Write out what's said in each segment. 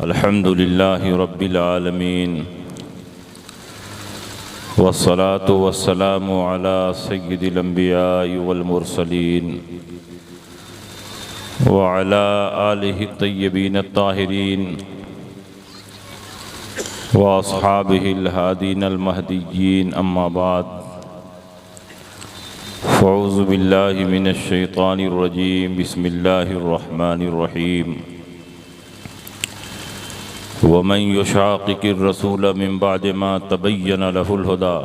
अल्हम्दुलिल्लाहि रब्बिल आलमीन वस्सलातु वस्सलामु अला सय्यिदिल अंबियाइ वल मुरसलीन व अला आलिहि तय्यबीन अत्ताहिरीन व अस्हाबिहिल हादीनल महदिय्यीन अम्मा बाद फ़अऊज़ु बिल्लाहि मिनश शैतानिर रजीम बिस्मिल्लाहिर रहमानिर रहीम वमन युशाक़िक़िर रसूल मिन बअदि मा तबय्यन लहुल हुदा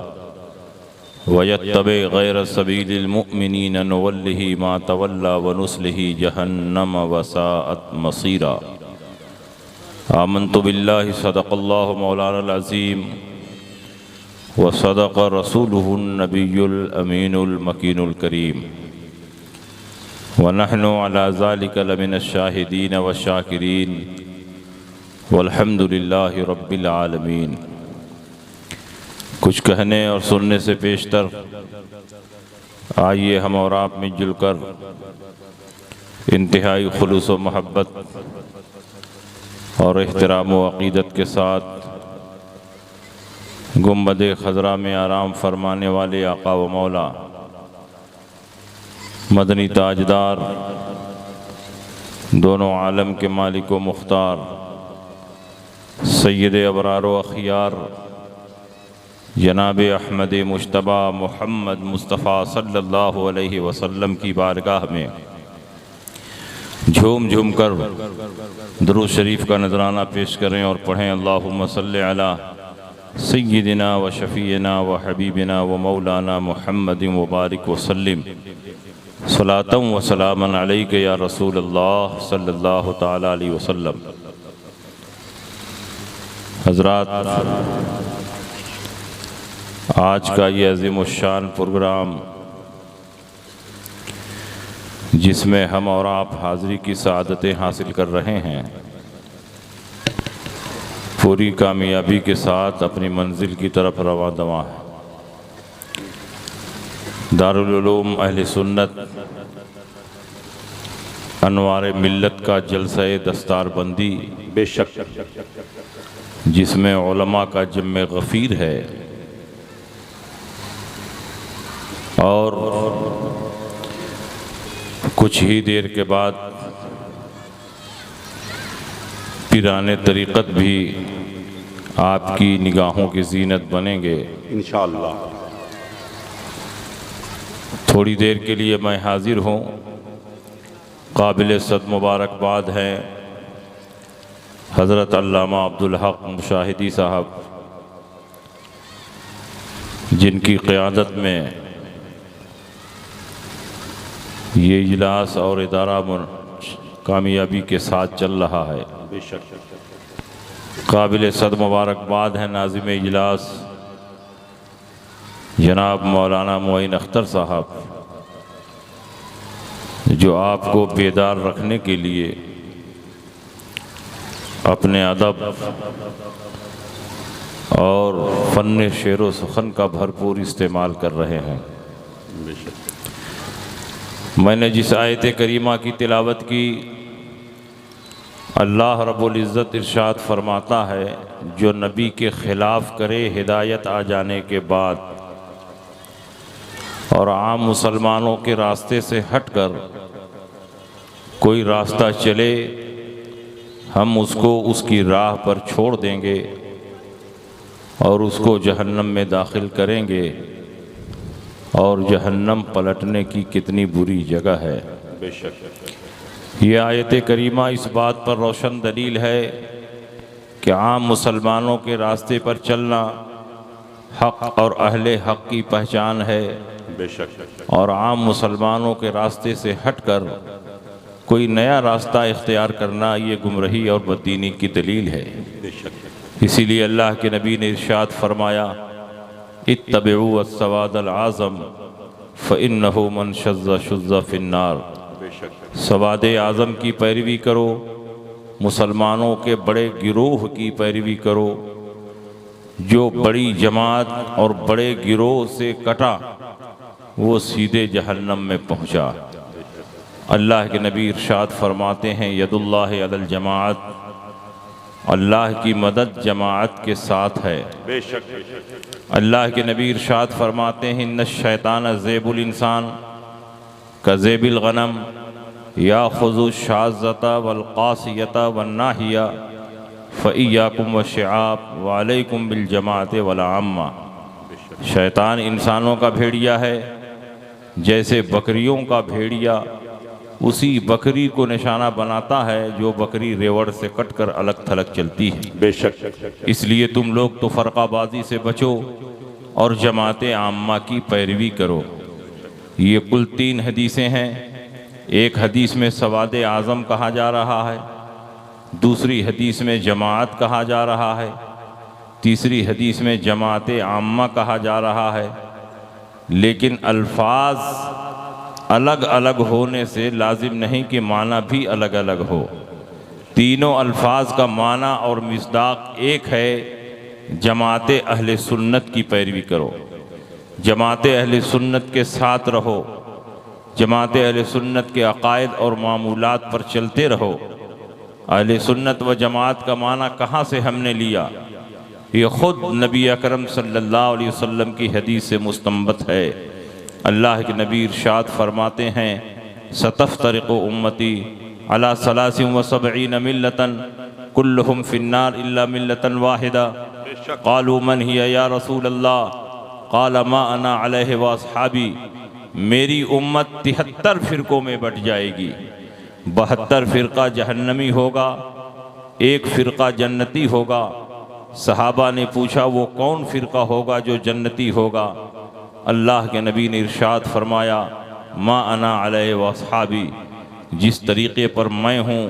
वयत्तबि गैर सबीलिल मुअमिनीन नुवल्लिहि मा तवल्ला व नुस्लिहि जहन्नम वसाअत मसीरा। आमन्तु बिल्लाहि सदक़ल्लाहु मौलानल अज़ीम व सदक़ रसूलुहुन नबियुल अमीनुल मकीनुल करीम व नहनु अला ज़ालिका लमिनश शाहिदीन व शाकिरीन वल्हम्दुलिल्लाहि रब्बिल आलमीन। कुछ कहने और सुनने से पेशतर आइए हम और आप मिलजुल कर इंतहाई खुलूस व मोहब्बत और एहतराम व अक़ीदत के साथ गुंबद खज़रा में आराम फरमाने वाले आका व मौला मदनी ताजदार दोनों आलम के मालिक व मुख्तार सैयद अबरार व अखियार जनाब अहमद मुश्तबा मुहम्मद मुस्तफ़ा सल्लल्लाहु अलैहि वसल्लम की बारगाह में झूम झूम कर दुरूद शरीफ का नजराना पेश करें और पढ़ें अल्लाहुम्मा सल्लि अला सय्यिदिना व शफ़ीना व हबीबिना व मौलाना मुहम्मदिन व बारिक व सल्लिम सलातम व सलामन अलैका या रसूल अल्लाह सल्लल्लाहु तआला अलैहि वसल्लम। हज़रात, आज का ये अज़ीमुश्शान प्रोग्राम जिसमें हम और आप हाज़िरी की सआदतें हासिल कर रहे हैं, पूरी कामयाबी के साथ अपनी मंजिल की तरफ रवां दवां है। दारुल उलूम अहले सुन्नत अनवार मिल्लत का जलसा दस्तारबंदी बेशक जिसमें उलमा का जिम्मे गफ़ीर है और कुछ ही देर के बाद पीराने तरीक़त भी आपकी निगाहों की ज़ीनत बनेंगे इंशाअल्लाह। थोड़ी देर के लिए मैं हाज़िर हूँ। काबिल सद मुबारकबाद हैं हज़रत अल्लामा अब्दुल हक मुशाहिदी साहब, जिनकी क़यादत में ये इजलास और इदारा कामयाबी के साथ चल रहा है। काबिल सद मुबारकबाद हैं नाज़िम इजलास जनाब मौलाना मुईन अख्तर साहब, जो आपको बेदार रखने के लिए अपने अदब और फ़न शेर व सुखन का भरपूर इस्तेमाल कर रहे हैं। मैंने जिस आयत करीमा की तिलावत की, अल्लाह रब्बुल इज़्ज़त इरशाद फरमाता है, जो नबी के ख़िलाफ़ करे हिदायत आ जाने के बाद और आम मुसलमानों के रास्ते से हटकर कोई रास्ता चले, हम उसको उसकी राह पर छोड़ देंगे और उसको जहन्नम में दाखिल करेंगे। और जहन्नम पलटने की कितनी बुरी जगह है। बेशक ये आयत करीमा इस बात पर रोशन दलील है कि आम मुसलमानों के रास्ते पर चलना हक़ और अहले हक़ की पहचान है। बेशक और आम मुसलमानों के रास्ते से हटकर कोई नया रास्ता इख्तियार करना ये गुमराही और बददीनी की दलील है। इसीलिए अल्लाह के नबी ने इरशाद फरमाया, इत्तबिउ अस्सवादल आज़म फ़इन्नहु मन शज़्ज़ शुज़्ज़ फ़िन्नार। सवाद आज़म की पैरवी करो, मुसलमानों के बड़े गिरोह की पैरवी करो। जो बड़ी जमात और बड़े गिरोह से कटा वो सीधे जहन्नम में पहुँचा। अल्लाह के नबी इरशाद फरमाते हैं, यदुल्लाह अलल जमाअत, अल्लाह की मदद जमाअत के साथ है। बेशक अल्लाह के नबी इरशाद फरमाते हैं, इन्न शैतान ज़ेबुल इंसान का ज़ेबिल गनम या खुज़ु शाज़ता वल क़ासियता वन नाहिया फ़इय्याकुम वश्शिआब व अलैकुम बिल जमाअत वल आम्मा। शैतान इंसानों का भेड़िया है, जैसे बकरियों का भेड़िया उसी बकरी को निशाना बनाता है जो बकरी रेवड़ से कटकर अलग थलग चलती है। बेशक इसलिए तुम लोग तो फ़रक़ाबाज़ी से बचो और जमात आम्मा की पैरवी करो। ये कुल 3 हदीसें हैं। एक हदीस में सवाद आज़म कहा जा रहा है, दूसरी हदीस में जमात कहा जा रहा है, तीसरी हदीस में जमात आम्मा कहा जा रहा है। लेकिन अल्फाज अलग अलग होने से लाजिम नहीं कि माना भी अलग अलग हो। तीनों अल्फाज का माना और मिस्दाक एक है, जमात अहले सुन्नत की पैरवी करो, जमात अहले सुन्नत के साथ रहो, जमात अहले सुन्नत के अकायद और मामूलात पर चलते रहो। अहले सुन्नत व जमात का माना कहाँ से हमने लिया? ये ख़ुद नबी अकरम सल्लल्लाहु अलैहि वसल्लम की हदीस से मुस्तंबत है। अल्लाह के नबी इरशाद फरमाते हैं, सतफ्तरिक़ु उम्मती अला सलासिन व सबईन मिल्लतन कुल्लुहुम फिन्नार इल्ला मिल्लतन वाहिदा। क़ालू मन हिया या रसूल अल्लाह? क़ाल मा अना अलैहि व अस्हाबी। मेरी उम्मत 73 फ़िरक़ों में बट जाएगी, 72 फ़िरक़ा जहन्नमी होगा, 1 फ़िरक़ा जन्नती होगा। सहाबा ने पूछा, वो कौन फ़िरक़ा होगा जो जन्नती होगा? अल्लाह के नबी ने इरशाद फरमाया, मा अना अलैहि व अस्हाबी, जिस तरीक़े पर मैं हूँ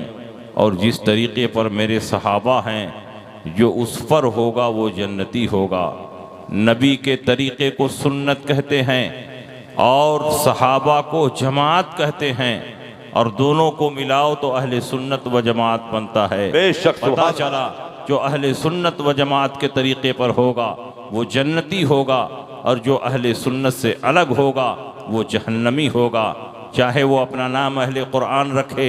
और जिस तरीक़े पर मेरे सहाबा हैं, जो उस पर होगा वो जन्नती होगा। नबी के तरीक़े को सुन्नत कहते हैं और सहाबा को जमात कहते हैं, और दोनों को मिलाओ तो अहले सुन्नत व जमात बनता है। बेशक पता चला जो अहले सुन्नत व जमात के तरीक़े पर होगा वो जन्नती होगा, और जो अहले सुन्नत से अलग होगा वो जहन्नमी होगा। चाहे वो अपना नाम अहले कुरान रखे,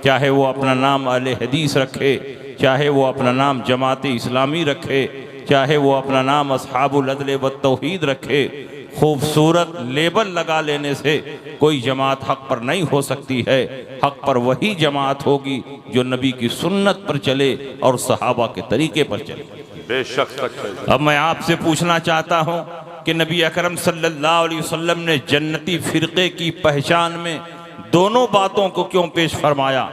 चाहे वो अपना नाम अहले हदीस रखे, चाहे वो अपना नाम जमात इस्लामी रखे, चाहे वो अपना नाम अस्हाबुल अदल व तौहीद रखे। खूबसूरत लेबल लगा लेने से कोई जमात हक़ पर नहीं हो सकती है। हक़ पर वही जमात होगी जो नबी की सुन्नत पर चले और सहाबा के तरीक़े पर चले। बेशक अब मैं आपसे पूछना चाहता हूँ कि नबी अकरम सल्लल्लाहु अलैहि वसल्लम ने जन्नती फ़िरक़े की पहचान में दोनों बातों को क्यों पेश फरमाया?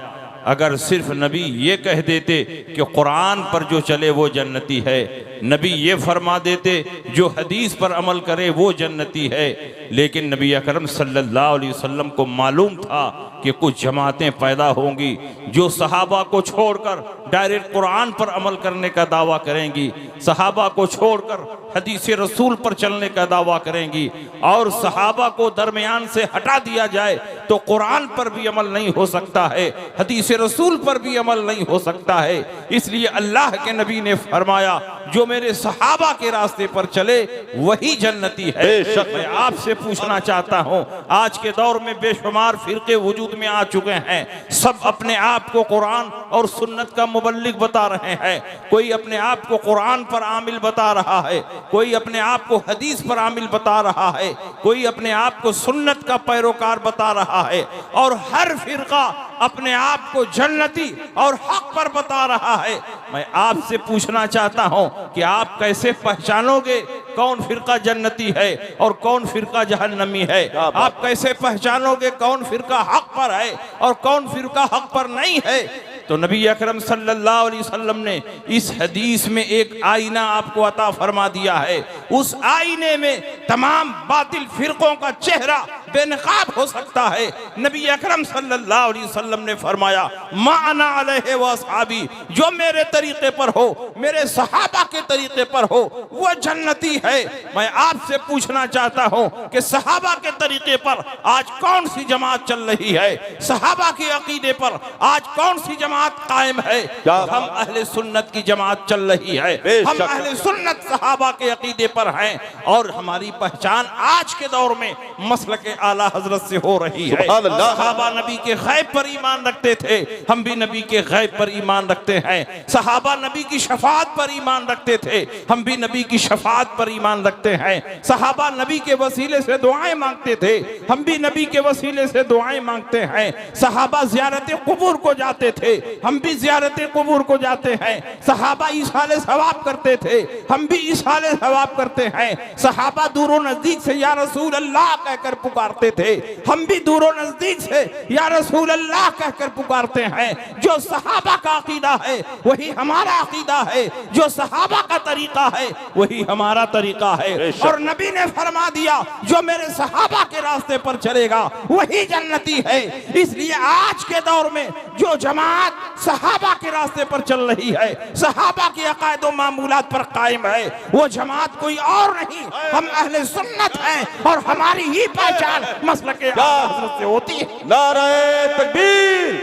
अगर सिर्फ नबी ये कह देते कि कुरान पर जो चले वो जन्नती है, नबी ये फरमा देते जो हदीस पर अमल करे वो जन्नती है, लेकिन नबी अकरम सल्लल्लाहु अलैहि वसल्लम को मालूम था कि कुछ जमातें पैदा होंगी जो सहाबा को छोड़कर डायरेक्ट कुरान पर अमल करने का दावा करेंगी, सहाबा को छोड़कर हदीस रसूल पर चलने का दावा करेंगी, और सहाबा को दरमियान से हटा दिया जाए तो कुरान पर भी अमल नहीं हो सकता है, हदीस रसूल पर भी अमल नहीं हो सकता है। इसलिए अल्लाह के नबी ने फरमाया, जो मेरे सहाबा के रास्ते पर चले वही जन्नती है। मैं आपसे पूछना चाहता हूँ, आज के दौर में बेशुमार फ़िरक़े वजूद में आ चुके हैं, सब अपने आप को कुरान और सुन्नत का मुबल्लिग बता रहे हैं। कोई अपने आप को कुरान पर आमिल बता रहा है, कोई अपने आप को हदीस पर आमिल बता रहा है, कोई अपने आप को सुन्नत का पैरोकार बता रहा है, और हर फ़िरक़ा अपने आप को जन्नती और हक़ पर बता रहा है। मैं आपसे पूछना चाहता हूँ कि आप कैसे पहचानोगे कौन फ़िरक़ा जन्नती है और कौन फ़िरक़ा जहन्नमी है? आप कैसे पहचानोगे कौन फ़िरक़ा हक़ पर है और कौन फ़िरक़ा हक़ पर नहीं है? तो नबी अकरम सल्लल्लाहु अलैहि वसल्लम ने इस हदीस में एक आईना आपको अता फरमा दिया है। उस आईने में तमाम बातिल फ़िरक़ों का चेहरा बेनकाब हो सकता है। नबी अकरम सल्लल्लाहु अलैहि वसल्लम ने फरमाया, मा अना अलैहि व अस्हाबी, जो मेरे तरीक़े पर हो, मेरे सहाबा के तरीक़े पर हो, वो जन्नती है। मैं आपसे पूछना चाहता हूँ कि सहाबा के तरीक़े पर आज कौन सी जमात चल रही है? सहाबा के अकीदे पर आज कौन सी जमात कायम है? हम अहले सुन्नत की जमात चल रही है। हम अहले सुन्नत सहाबा के अकीदे पर हैं, और हमारी पहचान आज के दौर में मसलक आला हजरत से हो रही है। सुभान अल्लाह। सहाबा नबी के गैब पर ईमान रखते थे, हम भी नबी के गैब पर ईमान रखते हैं। सहाबा नबी की शफाअत पर ईमान रखते थे, हम भी नबी की शफाअत पर ईमान रखते हैं। सहाबा नबी के वसीले से दुआएं मांगते थे, हम भी नबी के वसीले से दुआएं मांगते हैं। सहाबा ज़ियारत क़ुबूर को जाते थे, हम भी ज़ियारत क़ुबूर को जाते हैं। सहाबा इसाले सवाब करते थे, हम भी इसाले सवाब करते हैं। सहाबा दूरों नजदीक से या रसूल अल्लाह कहकर पुकारते थे, हम भी दूरों नजदीक से या रसूल अल्लाह कहकर पुकारते हैं। जो सहाबा का अकीदा है वही हमारा अकीदा है, जो सहाबा का तरीका है वही हमारा तरीका है। और नबी ने फरमा दिया जो मेरे सहाबा के रास्ते पर चलेगा वही जन्नती है। इसलिए आज के दौर में जो जमात सहाबा के रास्ते पर चल रही है, सहाबा के अकायद व मामूलात पर कायम है, वो जमात कोई और नहीं, हम अहले सुन्नत हैं और हमारी ही पहचान मसलके आला हज़रत से होती है। नाराए तकबीर,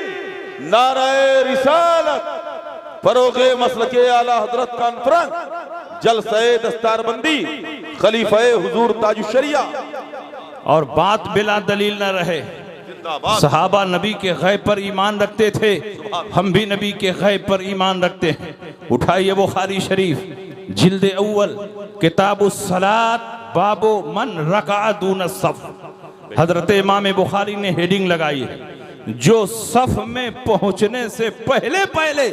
नाराए रिसालत, फरोगे मसलके आला हजरत कॉन्फ्रेंस, जलसे दस्तारबंदी, खलीफे हुजूर ताजुश शरिया। और बात बिला दलील न रहे, सहाबा नबी के गैब पर ईमान रखते थे, हम भी नबी के गैब पर ईमान रखते हैं। उठाइए बुखारी शरीफ जिल्द अव्वल किताबुस सलात बाबो मन रका दून सफ। हजरत इमाम बुखारी ने हेडिंग लगाई है, जो सफ में पहुंचने से पहले पहले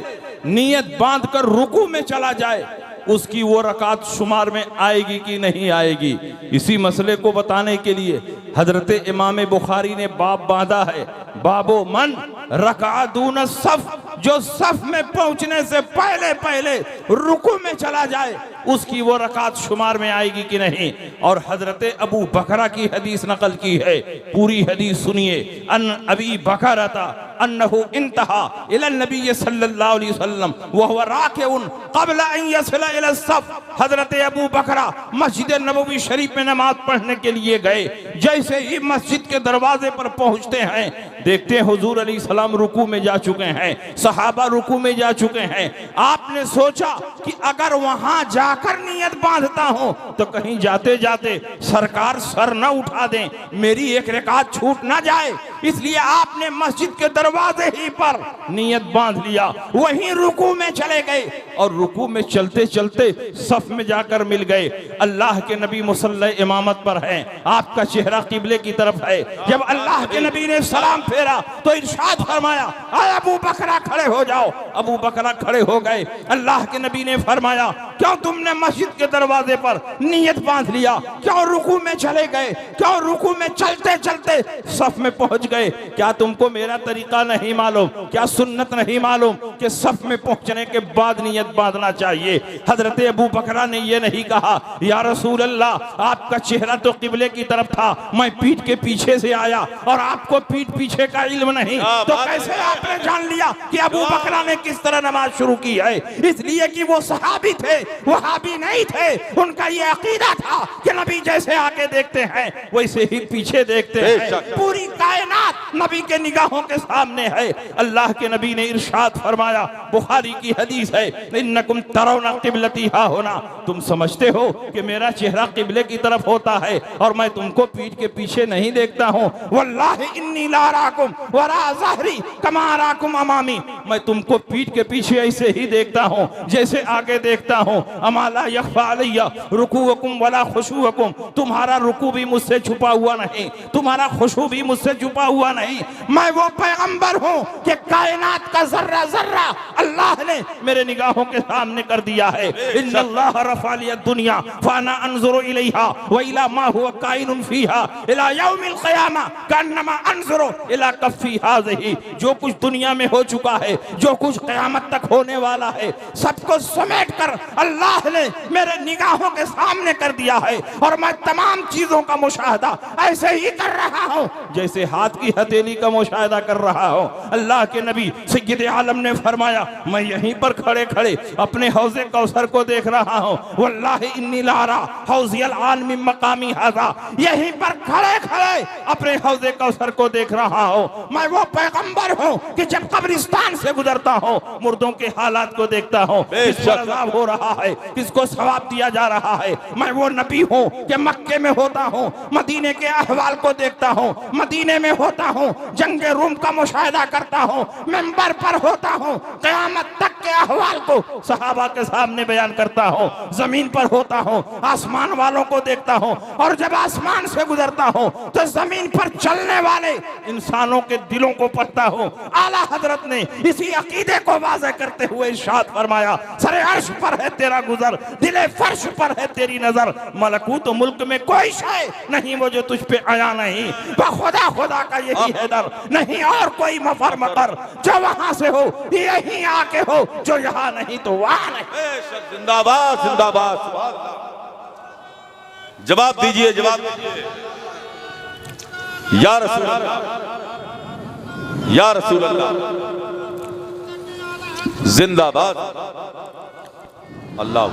नियत बांधकर रुकू में चला जाए उसकी वो रकात शुमार में आएगी कि नहीं आएगी। इसी मसले को बताने के लिए हजरत इमाम बुखारी ने बाब बांधा है, बाबो मन रकातून सफ, जो सफ में पहुंचने से पहले पहले रुकू में चला जाए उसकी वो रकात शुमार में आएगी कि नहीं। और हजरत अबू बकरा की हदीस नकल की है, पूरी हदीस सुनिए। अन अबी बकरता अन्नहु इंतहा इला नबी सल्लल्लाहु अलैहि वसल्लम व हुवा राकिउन क़ब्ल अन यसिला इला सफ। हजरत अबू बकरा मस्जिद नबवी शरीफ में नमाज पढ़ने के लिए गए, जैसे ही मस्जिद के दरवाजे पर पहुंचते हैं देखते हैं हुजूर अलैहि सलाम रुकू में जा चुके हैं, सहाबा रुकू में जा चुके हैं। आपने सोचा कि अगर वहां जाकर नियत बांधता हूं तो कहीं जाते जाते सरकार सर न उठा दें, मेरी एक रकात छूट ना जाए, इसलिए आपने मस्जिद के दरवाजे ही पर नियत बांध लिया, वहीं रुकू में चले गए और रुकू में चलते चलते सफ में जाकर मिल गए। अल्लाह के नबी मुसल्ला इमामत पर हैं, आपका चेहरा किबले की तरफ है। जब अल्लाह के नबी ने सलाम फेरा तो इरशाद फरमाया, अबू बकरा खड़े हो जाओ। अबू बकरा खड़े हो गए। अल्लाह के नबी ने फरमाया, क्यों तुमने मस्जिद के दरवाजे पर नियत बांध लिया, क्यों रुकू में चले गए, क्यों रुकू में चलते चलते सफ में पहुंच गए? क्या तुमको मेरा तरीका नहीं मालूम, क्या सुन्नत नहीं मालूम कि सफ में पहुंचने के बाद नियत बांधना चाहिए? हजरत अबू बकरा ने यह नहीं कहा, या रसूल अल्लाह आपका चेहरा तो किबले की तरफ था, मैं पीठ के पीछे से आया और आपको पीठ पीछे का इल्म नहीं, तो कैसे आपने जान लिया कि अबू बकरा ने किस तरह नमाज शुरू की है? इसलिए कि वो सहाबी थे, वहाबी नहीं थे। उनका ये अकीदा था कि नबी जैसे आगे देखते हैं वैसे ही पीछे देखते हैं। पूरी कायनात नबी के निगाहों के सामने है। अल्लाह के नबी ने इरशाद फरमाया, बुखारी की हदीस है, इन्नकुम तरौना किबलती हा होना, तुम समझते हो कि मेरा चेहरा किबले की तरफ होता है और मैं तुमको पीठ के पीछे नहीं देखता हूँ। वल्लाहि इन्नी ला राकुम वरा ज़हरी कमा राकुम अमामी, मैं तुमको पीठ के पीछे ऐसे ही देखता हूँ जैसे आगे देखता हूँ। अमाला यख्फा अलैया रुकूअकुम वला खुशूअकुम, तुम्हारा रुकू भी मुझसे छुपा हुआ नहीं, तुम्हारा खुशू भी मुझसे छुपा हुआ नहीं। मैं वो पैगंबर हूँ कि कायनात का जर्रा जर्रा अल्लाह ने मेरे निगाहों के सामने कर दिया है। इन्नल्लाह रफ़ा लिया दुनिया फाना अंजुरु इलैहा व इला मा हुवा काइनुन फीहा इला यौमिल क़यामा कन्नमा अंजुरु इला कफ़ी हाज़िही। जो कुछ दुनिया में हो चुका है, जो कुछ क़यामत तक होने वाला है, सबको समेट कर अल्लाह ने मेरे निगाहों के सामने कर दिया है और मैं तमाम चीजों का मुशाहदा ऐसे ही कर रहा हूँ जैसे हाथ की हथेली का मुशाहदा कर रहा हूँ। अल्लाह के नबी सय्यद आलम ने फरमाया, मैं यहीं पर खड़े खड़े अपने हौज़े कौसर को देख रहा हूँ। वल्लाहि इन्नी लारा हौज़ियल आन मिन मकामी हाज़ा, यहीं पर खड़े खड़े अपने हौज़े कौसर को देख रहा हूँ। मैं वो पैगंबर हूँ कि जब कब्रिस्तान से गुजरता हूँ, मुर्दों के हालात को देखता हूँ, किसको अज़ाब हो रहा है, किसको सवाब दिया जा रहा है। मैं वो नबी हूँ कि मक्के में होता हूँ, मदीने के अहवाल को देखता हूँ, मदीने में होता हूँ, जंगे रूम का मुशाहिदा करता हूँ, मिंबर पर होता हूँ, क़यामत तक के अहवाल को सहाबा के सामने बयान करता हूँ, जमीन पर होता हूँ, आसमान वालों को देखता हूँ, और जब आसमान से गुजरता हूँ तो जमीन पर चलने वाले इंसानों के दिलों को पढ़ता हूँ। आला हजरत ने इसी अकीदे को वाज़ेह करते हुए इरशाद फरमाया, सरे अर्श पर है तेरा गुजर, दिले फर्श पर है तेरी नजर, मलकूत मुल्क में कोई शय नहीं वो जो तुझ पे आया नहीं, खुदा खुदा का यही है दर, नहीं और कोई मफर मकर, जो वहां से हो यहीं आके हो, जो यहाँ नहीं तो वहां नहीं। जिंदाबाद जिंदाबाद, जवाब दीजिए, जवाब दीजिए। या रसूल अल्लाह, या रसूल अल्लाह, जिंदाबाद। अल्लाह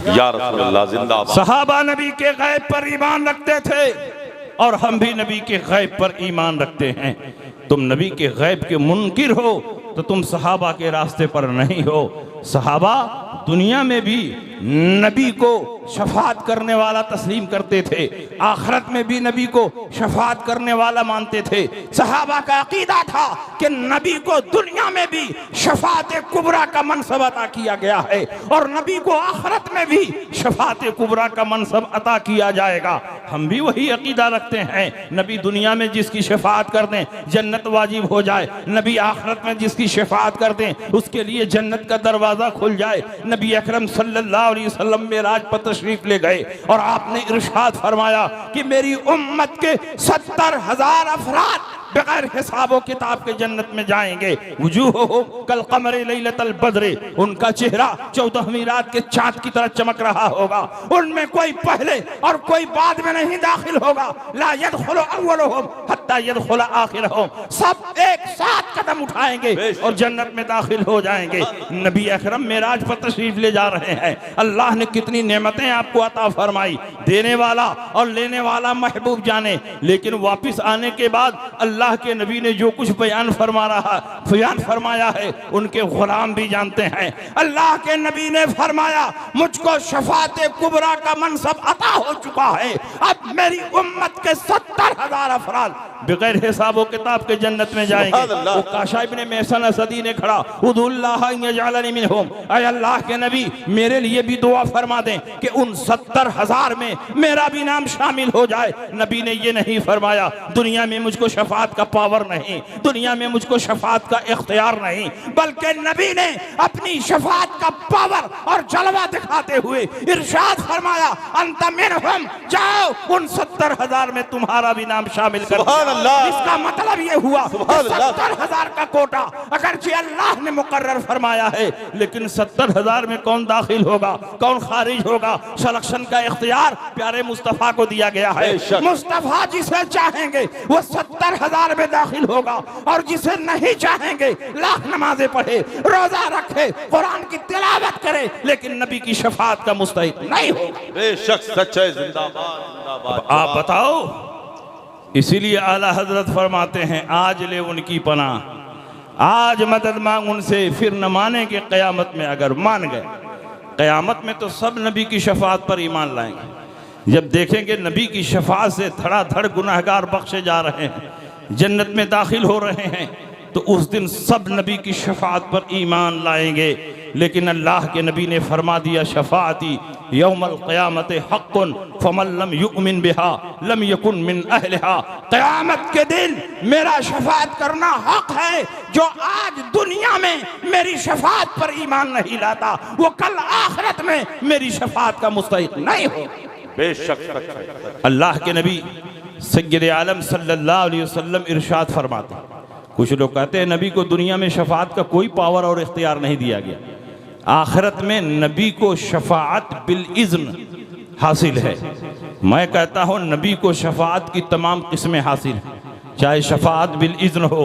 या रसूल अल्लाह जिंदाबाद। सहाबा नबी के गैब पर ईमान रखते थे और हम भी नबी के गैब पर ईमान रखते हैं। तुम नबी के गैब के मुनकिर हो तो तुम सहाबा के रास्ते पर नहीं हो। सहाबा दुनिया में भी नबी को शफात करने वाला तस्लीम करते थे, आखिरत में भी नबी को शफात करने वाला मानते थे। सहाबा का अकीदा था कि नबी को दुनिया में भी शफात कुबरा का मनसब अता किया गया है और नबी को आखिरत में भी शफात कुबरा का मनसब अता किया जाएगा। हम भी वही अकीदा रखते हैं। नबी दुनिया में जिसकी शफात कर दें जन्नत वाजिब हो जाए, नबी आखिरत में जिसकी शफात कर दें उसके लिए जन्नत का दरवाज़ा खुल जाए। नबी अकरम सल्लल्लाहु अलैहि वसल्लम मेराज पर तशरीफ ले गए और आपने इरशाद फरमाया कि मेरी उम्मत के 70,000 अफराद बगैर हिसाबो किताब के जन्नत में जाएंगे। वजूहुहुम कल क़मरि लैलतल बद्र, उनका चेहरा 14वीं रात के चांद की तरह चमक रहा होगा। उनमें कोई पहले और कोई बाद में नहीं दाखिल होगा। ला यदखुलु अव्वलुहुम हत्ता यदखुल आखिरहुम, सब एक साथ कदम उठाएंगे और जन्नत में दाखिल हो जाएंगे। नबी अकरम मेराज पर तशरीफ ले जा रहे हैं। अल्लाह ने कितनी नेमतें आपको अता फरमाई, देने वाला और लेने वाला महबूब जाने। लेकिन वापिस आने के बाद अल्लाह के नबी ने जो कुछ बयान फरमाया है उनके गुलाम भी जानते हैं। अल्लाह के नबी ने फरमाया मुझको शफात कुबरा का मनसब अता हो चुका है। अब मेरी उम्मत के 70,000 अफराद बगैर हिसाबो किताब के जन्नत में जाएंगे। वो काशा इब्ने महसन असदी ने खड़ा, उदुल्लाह यजअलनी मिनहुम, ऐ अल्लाह के नबी मेरे लिए भी दुआ फरमा दें कि उन 70,000 में मेरा भी नाम शामिल हो जाए। नबी ने ये नहीं फरमाया दुनिया में मुझको शफात का पावर नहीं, दुनिया में मुझको शफात का इख्तियार नहीं, बल्कि नबी ने अपनी शफात का पावर और जलवा दिखाते हुए इरशाद फरमाया अंत मिनहुम, जाओ उन 70,000 में तुम्हारा भी नाम शामिल कर दिया। इसका मतलब ये हुआ 70,000 का कोटा अगरचे अल्लाह ने मुकर्रर फरमाया है, लेकिन 70,000 में कौन दाखिल होगा, कौन खारिज होगा, सिलेक्शन का इख्तियार प्यारे मुस्तफा को दिया गया है। मुस्तफा जिसे चाहेंगे वो 70,000 में दाखिल होगा और जिसे नहीं चाहेंगे लाख नमाजें पढ़े, रोजा रखे, कुरान की तिलावत करे, लेकिन नबी की शफात का मुस्तहिक नहीं होगा। बेशक सच है, जिंदाबाद जिंदाबाद। आप बताओ, इसीलिए आला हजरत फरमाते हैं आज ले उनकी पनाह, आज मदद मांग उनसे, फिर न माने कि क़यामत में अगर मान गए। क़यामत में तो सब नबी की शफात पर ईमान लाएंगे। जब देखेंगे नबी की शफात से धड़ाधड़ गुनाहगार बख्शे जा रहे हैं, जन्नत में दाखिल हो रहे हैं, तो उस दिन सब नबी की शफात पर ईमान लाएंगे। लेकिन अल्लाह के नबी ने फरमा दिया शफाअती यौमल क़यामत हक़्क़ुन फमन लम युमिन बिहा लम यकुन मिन अहलिहा, क़यामत के दिन मेरा शफात करना हक है। जो आज दुनिया में मेरी शफात पर ईमान नहीं लाता वो कल आखिरत में मेरी शफात का मुस्तहिक नहीं हो। बेशक सच है। अल्लाह के नबी सय्यद आलम सल्लल्लाहु अलैहि वसल्लम इरशाद फरमाते हैं, कुछ लोग कहते हैं नबी को दुनिया में शफात का कोई पावर और इख्तियार नहीं दिया गया, आखिरत में नबी को शफाअत बिल इज़्न हासिल है। मैं कहता हूँ नबी को शफाअत की तमाम किस्में हासिल हैं, चाहे शफाअत बिल इज़्न हो,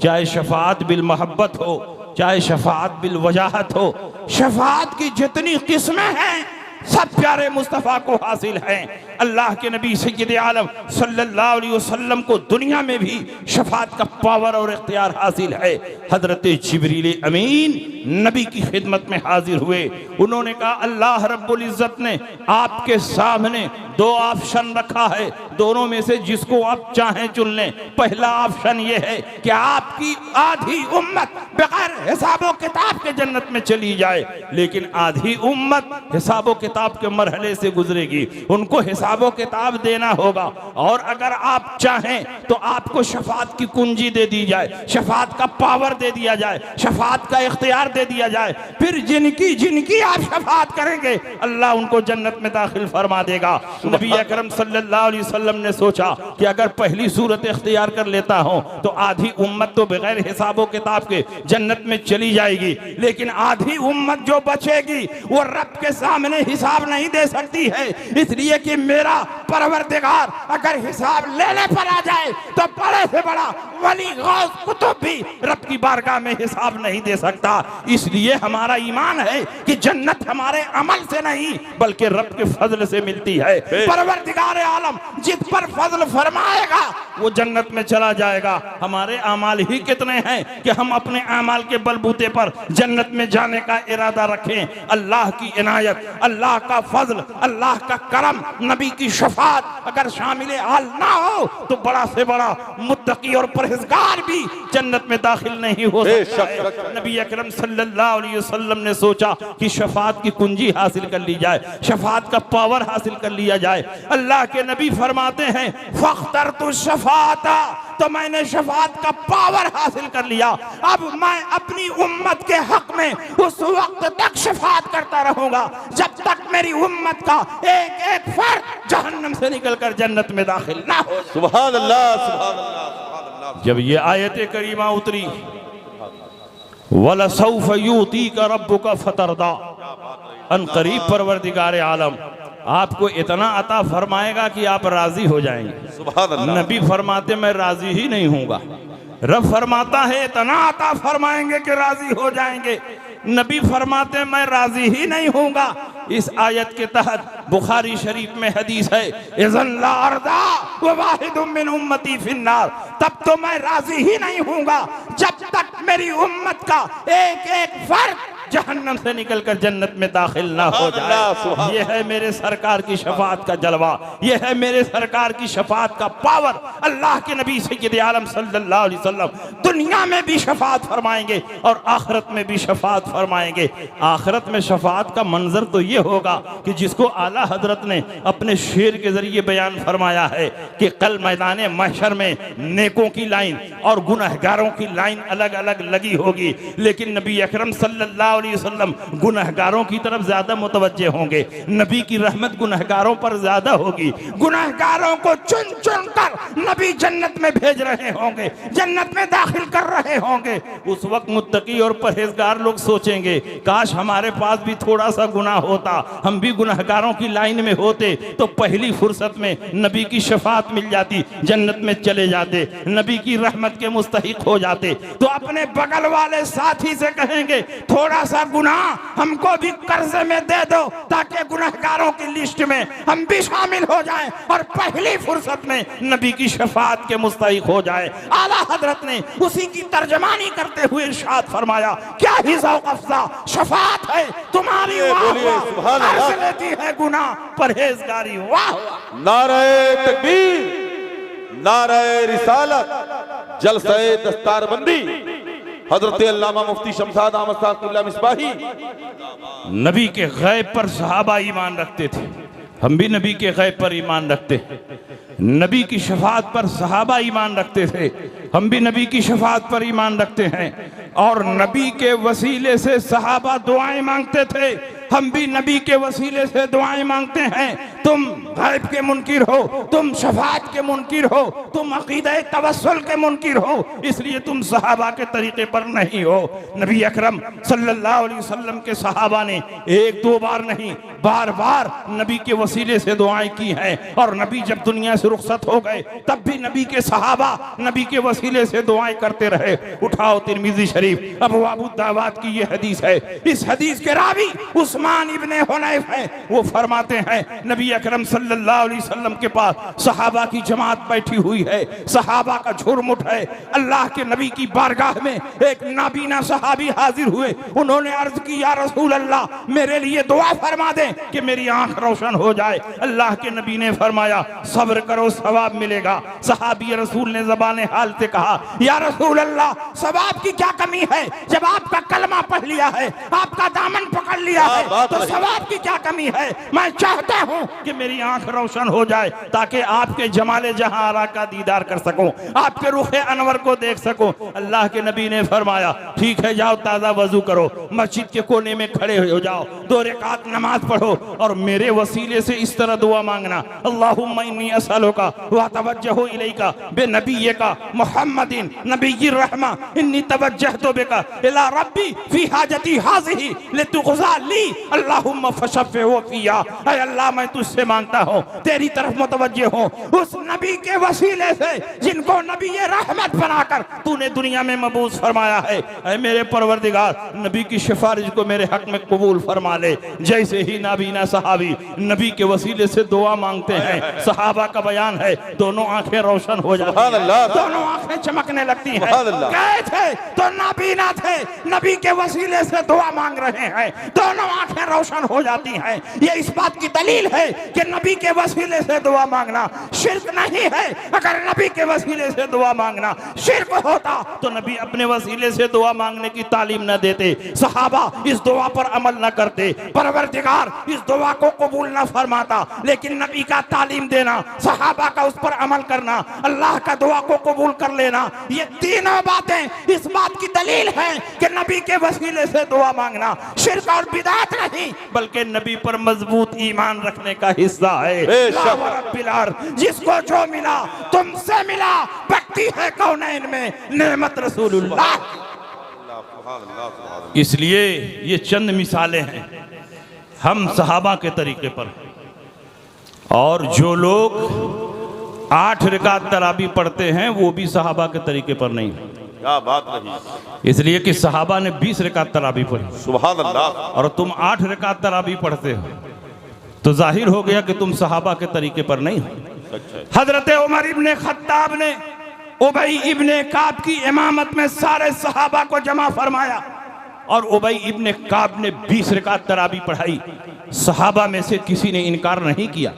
चाहे शफाअत बिल मोहब्बत हो, चाहे शफाअत बिल वजाहत हो, शफाअत की जितनी किस्में हैं सब प्यारे मुस्तफ़ा को हासिल हैं। अल्लाह के नबी सय्यद आलम सल्लल्लाहु अलैहि वसल्लम को दुनिया में भी शफाअत का पावर और इख्तियार हासिल है। हजरत जिब्रील अमीन नबी की खिदमत में हाजिर हुए। उन्होंने कहा अल्लाह रब्बुल इज़्ज़त ने आपके सामने दो ऑप्शन रखा है, दोनों में से जिसको आप चाहें चुन लें। पहला ऑप्शन ये है कि आपकी आधी उम्मत बगैर हिसाबो किताब के जन्नत में चली जाए, लेकिन आधी उम्मत हिसाबो किताब के मरहले से गुजरेगी, उनको हिसाबो किताब देना होगा। और अगर आप चाहें तो आपको शफाअत की कुंजी दे दी जाए, शफाअत का पावर दे दिया जाए, शफाअत का इख्तियार दे दिया जाए। फिर जिनकी जिनकी आप शफाअत करेंगे अल्लाह उनको जन्नत में दाखिल फरमा देगा। नबी अकरम सल्लल्लाहु अलैहि वसल्लम ने सोचा कि अगर पहली सूरत इख्तियार कर लेता हूं तो आधी उम्मत तो बगैर हिसाबो किताब के जन्नत में चली जाएगी, लेकिन आधी उम्मत जो बचेगी वो रब के सामने हिसाब नहीं दे सकती है, इसलिए कि मेरा परवरदिगार अगर हिसाब लेने पर आ जाए तो बड़े से बड़ा वली गौस कुतुब भी रब की बारगाह में हिसाब नहीं दे सकता। इसलिए हमारा ईमान है कि जन्नत हमारे अमल से नहीं बल्कि रब के फजल से मिलती है। परवरदिगार आलम जिस पर फजल फरमाएगा वो जन्नत में चला जाएगा। हमारे अमाल ही कितने हैं कि हम अपने अमाल के बलबूते पर जन्नत में जाने का इरादा रखें। अल्लाह की इनायत, अल्लाह का फजल, अल्लाह का करम, नबी की शफाअत अगर शामिल हाल ना हो तो बड़ा से बड़ा मुत्तकी और परहेजगार भी जन्नत में दाखिल नहीं हो सकता है। नबी अकरम सल्लल्लाहु अलैहि वसल्लम ने सोचा कि शफाअत की कुंजी हासिल कर ली जाए, शफाअत का पावर हासिल कर लिया जाए। अल्लाह के नबी फरमाते हैं फख्तरतु शफाअता, तो मैंने शफाअत का पावर हासिल कर लिया। अब मैं अपनी उम्मत के हक में उस वक्त तक शफाअत करता रहूंगा जब तक मेरी उम्मत का एक एक फर्द जहन्नम से निकलकर जन्नत में दाखिल ना हो। सुभान अल्लाह, सुभान अल्लाह, सुभान अल्लाह। जब ये आयत करीमा उतरी वलसौफ यूतीका रब्बुका फतरदा, अनकरीब परवरदिगार आलम आपको इतना अता फरमाएगा कि आप राजी हो जाएंगे। सुभान अल्लाह। नबी फरमाते मैं राजी ही नहीं हूँगा, रब फरमाता है इतना अता फरमाएंगे कि राजी हो जाएंगे। नबी फरमाते मैं राजी ही नहीं हूँगा। इस आयत के तहत बुखारी शरीफ में हदीस है इज़न ला अर्दा व वाहिदुम मिन उम्मती फिन्नार, तब तो मैं राजी ही नहीं हूँगा जब तक मेरी उम्मत का एक एक फर्द जहन्नम से निकलकर जन्नत में दाखिल ना हो जाए। यह है मेरे सरकार की शफाअत का जलवा, यह है मेरे सरकार की शफाअत का पावर। अल्लाह के नबी सय्यद आलम सल्लल्लाहु अलैहि वसल्लम दुनिया में भी शफाअत फरमाएंगे और आखिरत में भी शफाअत फरमाएंगे। आखिरत में शफाअत का मंजर तो ये होगा कि जिसको आला हजरत ने अपने शेर के जरिए बयान फरमाया है कि कल मैदान महशर में नेकों की लाइन और गुनहगारों की लाइन अलग अलग लगी होगी, लेकिन नबी अकरम सल्लल्लाहु अलैहि वसल्लम गुनहगारों की तरफ ज्यादा मुतवज्जे होंगे। नबी की रहमत गुनहगारों पर ज्यादा होगी। गुनहगारों को चुन चुन कर नबी जन्नत में भेज रहे होंगे, जन्नत में दाखिल कर रहे होंगे। उस वक्त मुत्तकी और परहेजगार लोग सोचेंगे काश हमारे पास भी थोड़ा सा गुनाह होता, हम भी गुनहगारों की लाइन में होते तो पहली फुर्सत में नबी की शफाअत मिल जाती, जन्नत में चले जाते, नबी की रहमत के मुस्तहिक हो जाते। तो अपने बगल वाले साथी से कहेंगे थोड़ा सा गुनाह हमको भी कर्जे में दे दो ताकि गुनहगारों की लिस्ट में हम भी शामिल हो जाएं और पहली फुर्सत में नबी की शफाअत के मुस्तहिक हो जाए। आला हजरत ने उसी की तर्जमानी करते हुए इरशाद फरमाया क्या ही ज़ौक़ अफ़ज़ा शफाअत है तुम्हारी, वाह लेती है गुनाह परहेजगारी। वाह नारे तकबीर, नारे रिसालत, जलसे दस्तारबंदी, हजरत अल्लामा मुफ्ती शमशाद अहमद साहब क़िबला मिसबाही। नबी के गैब पर सहाबा ईमान रखते थे, हम भी नबी के गैब पर ईमान रखते हैं। नबी की शफाअत पर सहाबा ईमान रखते थे, हम भी नबी की शफाअत पर ईमान रखते हैं। और नबी के वसीले से सहाबा दुआएं मांगते थे, हम भी नबी के वसीले से दुआएं मांगते हैं तुम गैब के मुनकिर हो, तुम शफाअत के मुनकिर हो, तुम अकीदा तवस्सुल के मुनकिर हो, इसलिए तुम सहाबा के तरीके पर नहीं हो। नबी अकरम सल्लल्लाहु अलैहि वसल्लम के सहाबा ने एक दो बार नहीं, बार बार नबी के वसीले से दुआएं की हैं, और नबी जब दुनिया से रुखसत हो गए तब भी नबी के सहाबा नबी के वसीले से दुआएं करते रहे। उठाओ तिरमिज़ी शरीफ अबवाबुद दावात की ये हदीस है। इस हदीस के रावी उस्मान इब्ने हुनैफ है। वो फरमाते हैं नबी अकरम सल्लल्लाहु अलैहि वसल्लम के पास सहाबा की जमात बैठी हुई है, सहाबा का झुरमुट है। अल्लाह के नबी की बारगाह में एक नाबीना सहाबी हाजिर हुए। उन्होंने अर्ज की, या रसूल अल्लाह, मेरे लिए दुआ फरमा दें कि मेरी आंख रोशन हो जाए। अल्लाह के नबी ने फरमाया, सब्र करो, सवाब मिलेगा। सहाबी रसूल ने ज़बान हाल से कहा, या रसूल अल्लाह, सवाब की क्या कमी है? जब आपका कलमा पढ़ लिया है, आपका दामन पकड़ लिया है, तो सवाब की क्या कमी है? मैं चाहता हूं कि मेरी आंख रोशन हो जाए ताकि आपके जमाले जहां आरा का दीदार कर सकूं, आपके रुखे अनवर को देख सकूं। अल्लाह के नबी ने फरमाया, ठीक है, जाओ ताज़ा वजू करो, मस्जिद के कोने में खड़े हो जाओ, 2 रकात नमाज पढ़ो और मेरे वसीले से इस तरह दुआ मांगना, अल्लाहुम्मा इन्नी असअलुका व अतवज्जहु इलैका बिनबिय्यिका मुहम्मदिन नबिय्यिर रहमा इन्नी तवज्जहतु बिका इला रब्बी फी हाजती हाज़िही लितुग़ज़ा ली अल्लाहुम्मा फशफ़िहु फिया। ऐ अल्लाह, मैं तुझसे मांगता हूँ, तेरी तरफ मुतवज्जे हूँ, उस नबी के वसीले से जिनको नबी ये रहमत बनाकर तूने दुनिया में मबूस फरमाया है। ऐ मेरे परवरदिगार, नबी की सिफारिश को मेरे हक में कबूल फरमा ले। जैसे ही नाबीना सहाबी नबी के वसीले से दुआ मांगते हैं, सहाबा का बयान है, दोनों आंखें रोशन हो जाती हैं, दोनों आंखें चमकने लगती हैं। गए थे तो नाबीना थे, नबी के वसीले से दुआ मांग रहे हैं, दोनों आंखें रोशन हो जाती हैं। ये इस बात की दलील है कि नबी के वसीले से दुआ मांगना शिर्क नहीं है। अगर नबी के वसीले से दुआ मांगना शिर्क होता तो नबी अपने वसीले से दुआ मांगने की तालीम न देते, सहाबा इस दुआ पर अमल न करते, परवरदिगार इस दुआ को कबूल न फरमाता। लेकिन नबी का तालीम देना, सहाबा का उस पर अमल करना, अल्लाह का दुआ को कबूल कर लेना, ये तीनों बातें इस बात की दलील है कि नबी के वसीले से दुआ मांगना शिर्क और बिदात नहीं, बल्कि नबी पर मजबूत ईमान रखने का हिस्सा है। जिसको जो मिला तुमसे मिला, भक्ति है कौनैन में नेमत रसूलुल्लाह। इसलिए ये चंद मिसालें हैं हम सहाबा के तरीके पर। और जो लोग 8 रकात तरावी पढ़ते हैं वो भी सहाबा के तरीके पर नहीं, क्या बात नहीं। इसलिए कि सहाबा ने 20 रकात तरावी पढ़ी, सुभान अल्लाह, और तुम 8 रकात तरावी पढ़ते हो, तो जाहिर हो गया कि तुम सहाबा के तरीके पर नहीं हो। हजरत उमर इब्ने खत्ताब ने उबई इब्ने काब की इमामत में सारे सहाबा को जमा फरमाया, और उबई इब्ने काब ने 20 रकात तरावी पढ़ाई। सहाबा में से किसी ने इनकार नहीं किया।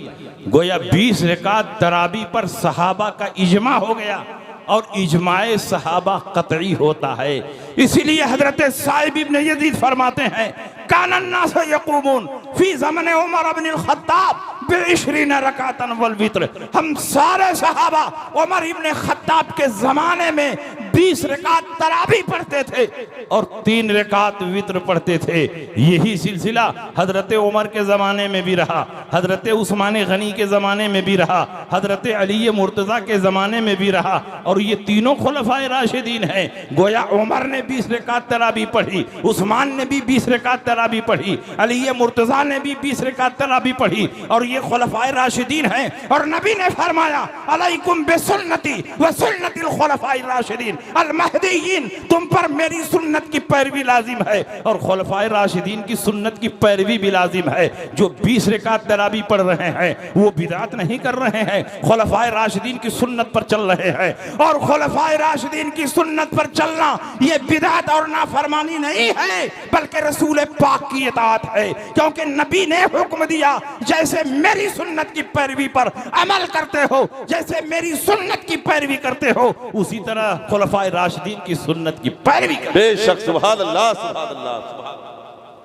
गोया 20 रकात तरावी पर सहाबा का इजमा हो गया, और इजमाए सहाबा कतई होता है। इसीलिए हजरत साहिब इब्ने यजीद फरमाते हैं, कानन नास यक़ूमून फी ज़मने उमर इब्न खत्ताब बि20 रकातन वल वित्र। हम सारे सहाबा उमर इब्न खत्ताब के ज़माने में 20 रकात तरावी पढ़ते थे और 3 रकात वित्र पढ़ते थे। यही सिलसिला हजरत उमर के ज़माने में भी रहा, हजरत उस्मान गनी के ज़माने में भी रहा, हजरत अली मुर्तज़ा के ज़माने में भी रहा, और ये तीनों खुलफाए राशिदीन हैं। गोया उमर ने 20 रकात तरावी पढ़ी, उस्मान ने भी 20 रकात तरावी पढ़ी, अली मुर्तज़ा ने भी 20 रकात तरावी पढ़ी, और ये खुलफाए राशिदीन हैं। और नबी ने फरमाया, अलैकुम बिसुन्नती व सुन्नतिल खुलफाए राशिदीन अल महदीयीन, तुम पर मेरी सुन्नत की पैरवी लाजिम है और खुलफाए राशिदीन की सुन्नत की पैरवी भी लाजिम है। जो 20 रकात तरावी पढ़ रहे हैं वो बिदअत नहीं कर रहे हैं, खुलफाए राशिदीन की सुन्नत पर चल रहे हैं। और खुलफाए राशिदीन की सुन्नत पर चलना ये बिदअत और नाफरमानी नहीं है, बल्कि रसूल पाक की इताअत है। क्योंकि नबी ने हुक्म दिया, जैसे मेरी सुन्नत की पैरवी पर अमल करते हो, जैसे मेरी सुन्नत की पैरवी करते हो, उसी तरह खुलफाए राशिदीन की सुन्नत की पैरवी करो। बेशक, सुभान अल्लाह, सुभान अल्लाह, सुभान।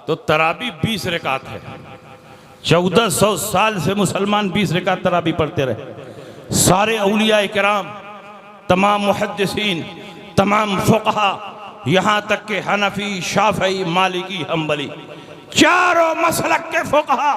तो तरावी 20 रकात है। 1400 साल से मुसलमान 20 रकात तरावी पढ़ते रहे। सारे औलिया इकराम, तमाम मुहद्दिसीन, तमाम फुक़हा, यहाँ तक के हनफी, शाफ़ई, मालिकी, हम्बली, चारों मसलक के फुक़हा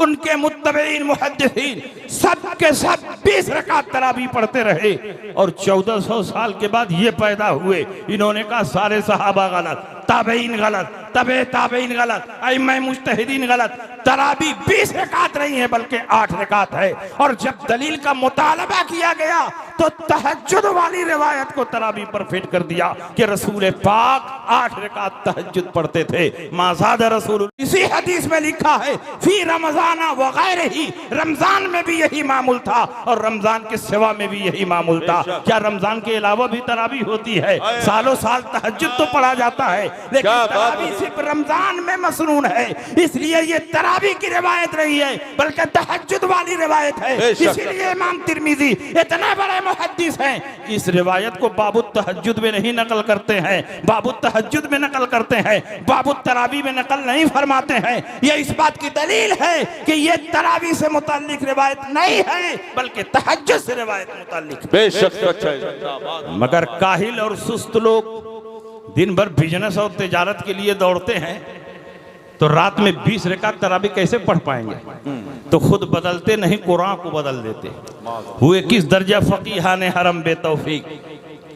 उनके मुत्तबईन मुहद्दिसीन सब के सब 20 रकात तरावी पढ़ते रहे। और 1400 साल के बाद ये पैदा हुए। इन्होंने कहा सारे सहाबा गलत, ताबईन गलत, तबे ताबईन गलत, अइम्मा मुज्तहिदीन गलत। तरावी 20 रकात नहीं है बल्कि 8 रकात है। और जब दलील का मुतालबा किया गया तो तहज्जुद वाली रिवायत को तरावी पर फिट कर दिया कि रसूल पाक 8 रकात तहज्जुद पढ़ते थे। माज़ाद रसूल, इसी हदीस में लिखा है फी रमजाना वगैरह ही, रमजान में भी यही मामूल था और रमजान के सिवा में भी यही मामूल था। क्या रमजान के अलावा भी तरावी होती है? सालों साल तहज्जुद तो पढ़ा जाता है, लेकिन तरावी सिर्फ रमजान में मसनून है। इसलिए ये तरावी की रिवायत नहीं है बल्कि तहज्जुद वाली रिवायत है। इसीलिए इमाम तिर्मिजी इतने बड़े मुहद्दिस हैं, इस रिवायत को बाबुत तहज्जुद में नहीं नकल करते हैं, बाबुत तहज्जुद में नकल करते हैं, बाबुत तरावी में नकल नहीं फरमाते हैं। ये इस बात की दलील है कि ये तरावी से मुताल्लिक रिवायत नहीं है बल्कि तहज्जुद से रिवायत मुताल्लिक। बेशक सच है। मगर काहिल और सुस्त लोग दिन भर बिजनेस और तिजारत के लिए दौड़ते हैं तो रात में 20 रकात तरावी कैसे पढ़ पाएंगे? तो खुद बदलते नहीं, कुरान को बदल देते। हुए किस दर्जा फकीहाने हरम बेतौफीक,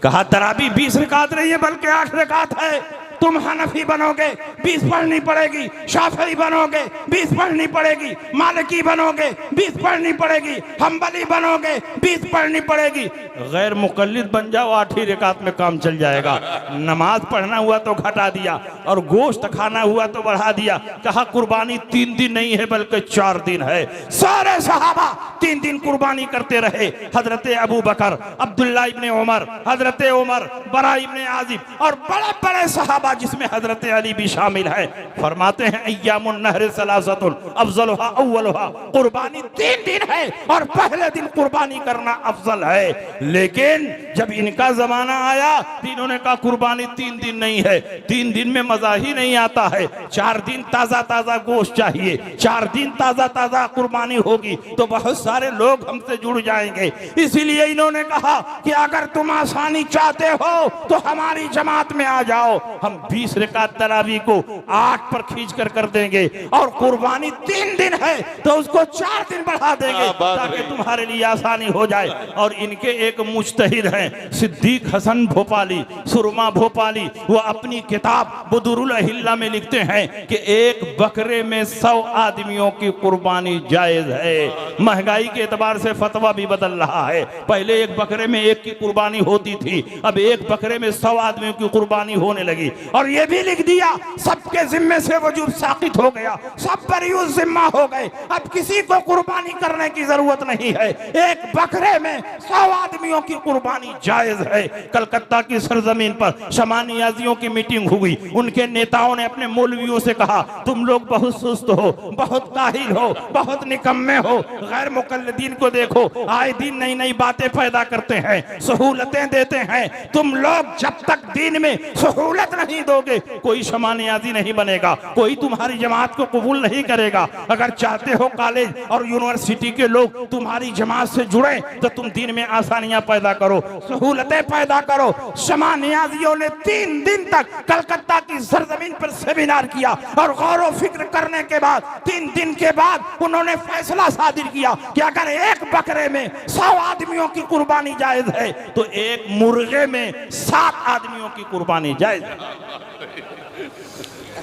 कहा तरावी 20 रकात नहीं है बल्कि 8 रकात है। तुम हनफी बनोगे 20 पढ़नी पड़ेगी, शाफी बनोगे 20 पढ़नी पड़ेगी, मालिकी बनोगे 20 पढ़नी पड़ेगी, हम्बली बनोगे 20 पढ़नी पड़ेगी। गैर मुकल्लिद बन जाओ 8 ही रकात में काम चल जाएगा। नमाज पढ़ना हुआ तो घटा दिया और गोश्त खाना हुआ तो बढ़ा दिया। कहा कुर्बानी 3 दिन नहीं है बल्कि 4 दिन है। सारे सहाबा 3 दिन कुर्बानी करते रहे। हजरत अबू बकर, अब्दुल्ला इब्ने उमर, हजरत उमर, बरा इब्ने आजिब और बड़े बड़े सहाबा जिसमें हजरत अली भी शामिल है, फरमाते हैं अय्यामुन नहर सलासतुन अफजलुहा अव्वलुहा, कुर्बानी 3 दिन है और पहले दिन कुर्बानी करना अफजल है। लेकिन जब इनका जमाना आया तो इन्होंने कहा कुर्बानी 3 दिन नहीं है, 3 दिन में मजा ही नहीं आता है, 4 दिन ताजा ताजा गोश्त चाहिए, 4 दिन ताजा ताजा कुर्बानी होगी तो बहुत सारे लोग हमसे जुड़ जाएंगे। इसीलिए इन्होंने कहा कि अगर तुम आसानी चाहते हो तो हमारी जमात में आ जाओ, हम 20 रकात तरावी को 8 पर खींच कर देंगे और कुर्बानी 3 दिन है तो उसको 4 दिन बढ़ा देंगे ताकि तुम्हारे लिए आसानी हो जाए। और इनके एक मुज्तहिद हैं सिद्दीक हसन भोपाली, सुरमा भोपाली, वो अपनी किताब बुदुरुल अहिल्ला में लिखते हैं कि एक बकरे में 100 आदमियों की कुर्बानी जायज है। महंगाई के एतबार से फतवा भी बदल रहा है। पहले एक बकरे में 1 की कुर्बानी होती थी, अब एक बकरे में 100 आदमियों की कुर्बानी होने लगी। और ये भी लिख दिया सबके जिम्मे से वजूब साकित हो गया, सब पर यूं जिम्मा हो गए, अब किसी को कुर्बानी करने की जरूरत नहीं है। एक बकरे में 100 आदमियों की कुर्बानी जायज है। कलकत्ता की सरजमीन पर शमा नियाजियों की मीटिंग हुई। उनके नेताओं ने अपने मौलवियों से कहा तुम लोग बहुत सुस्त हो, बहुत काहिल हो, बहुत निकम्मे हो। गैर मुकल्लिदीन को देखो, आए दिन नई नई बातें पैदा करते हैं, सहूलतें देते हैं। तुम लोग जब तक दीन में सहूलत नहीं दोगे कोई शमा नियाजी नहीं बनेगा, कोई तुम्हारी जमात को कबूल नहीं करेगा। अगर चाहते हो कॉलेज और यूनिवर्सिटी के लोग तुम्हारी जमात से जुड़े तो तुम दीन में आसानियां पैदा करो, सहूलतें पैदा करो। शमा नियाजियों ने 3 दिन तक कलकत्ता की सरजमीन पर सेमिनार किया और गौर व फिक्र करने के बाद 3 दिन के बाद उन्होंने फैसला सादिर किया कि अगर एक बकरे में 100 आदमियों की कुर्बानी जायज है तो एक मुर्गे में 7 आदमियों की कुर्बानी जायज है।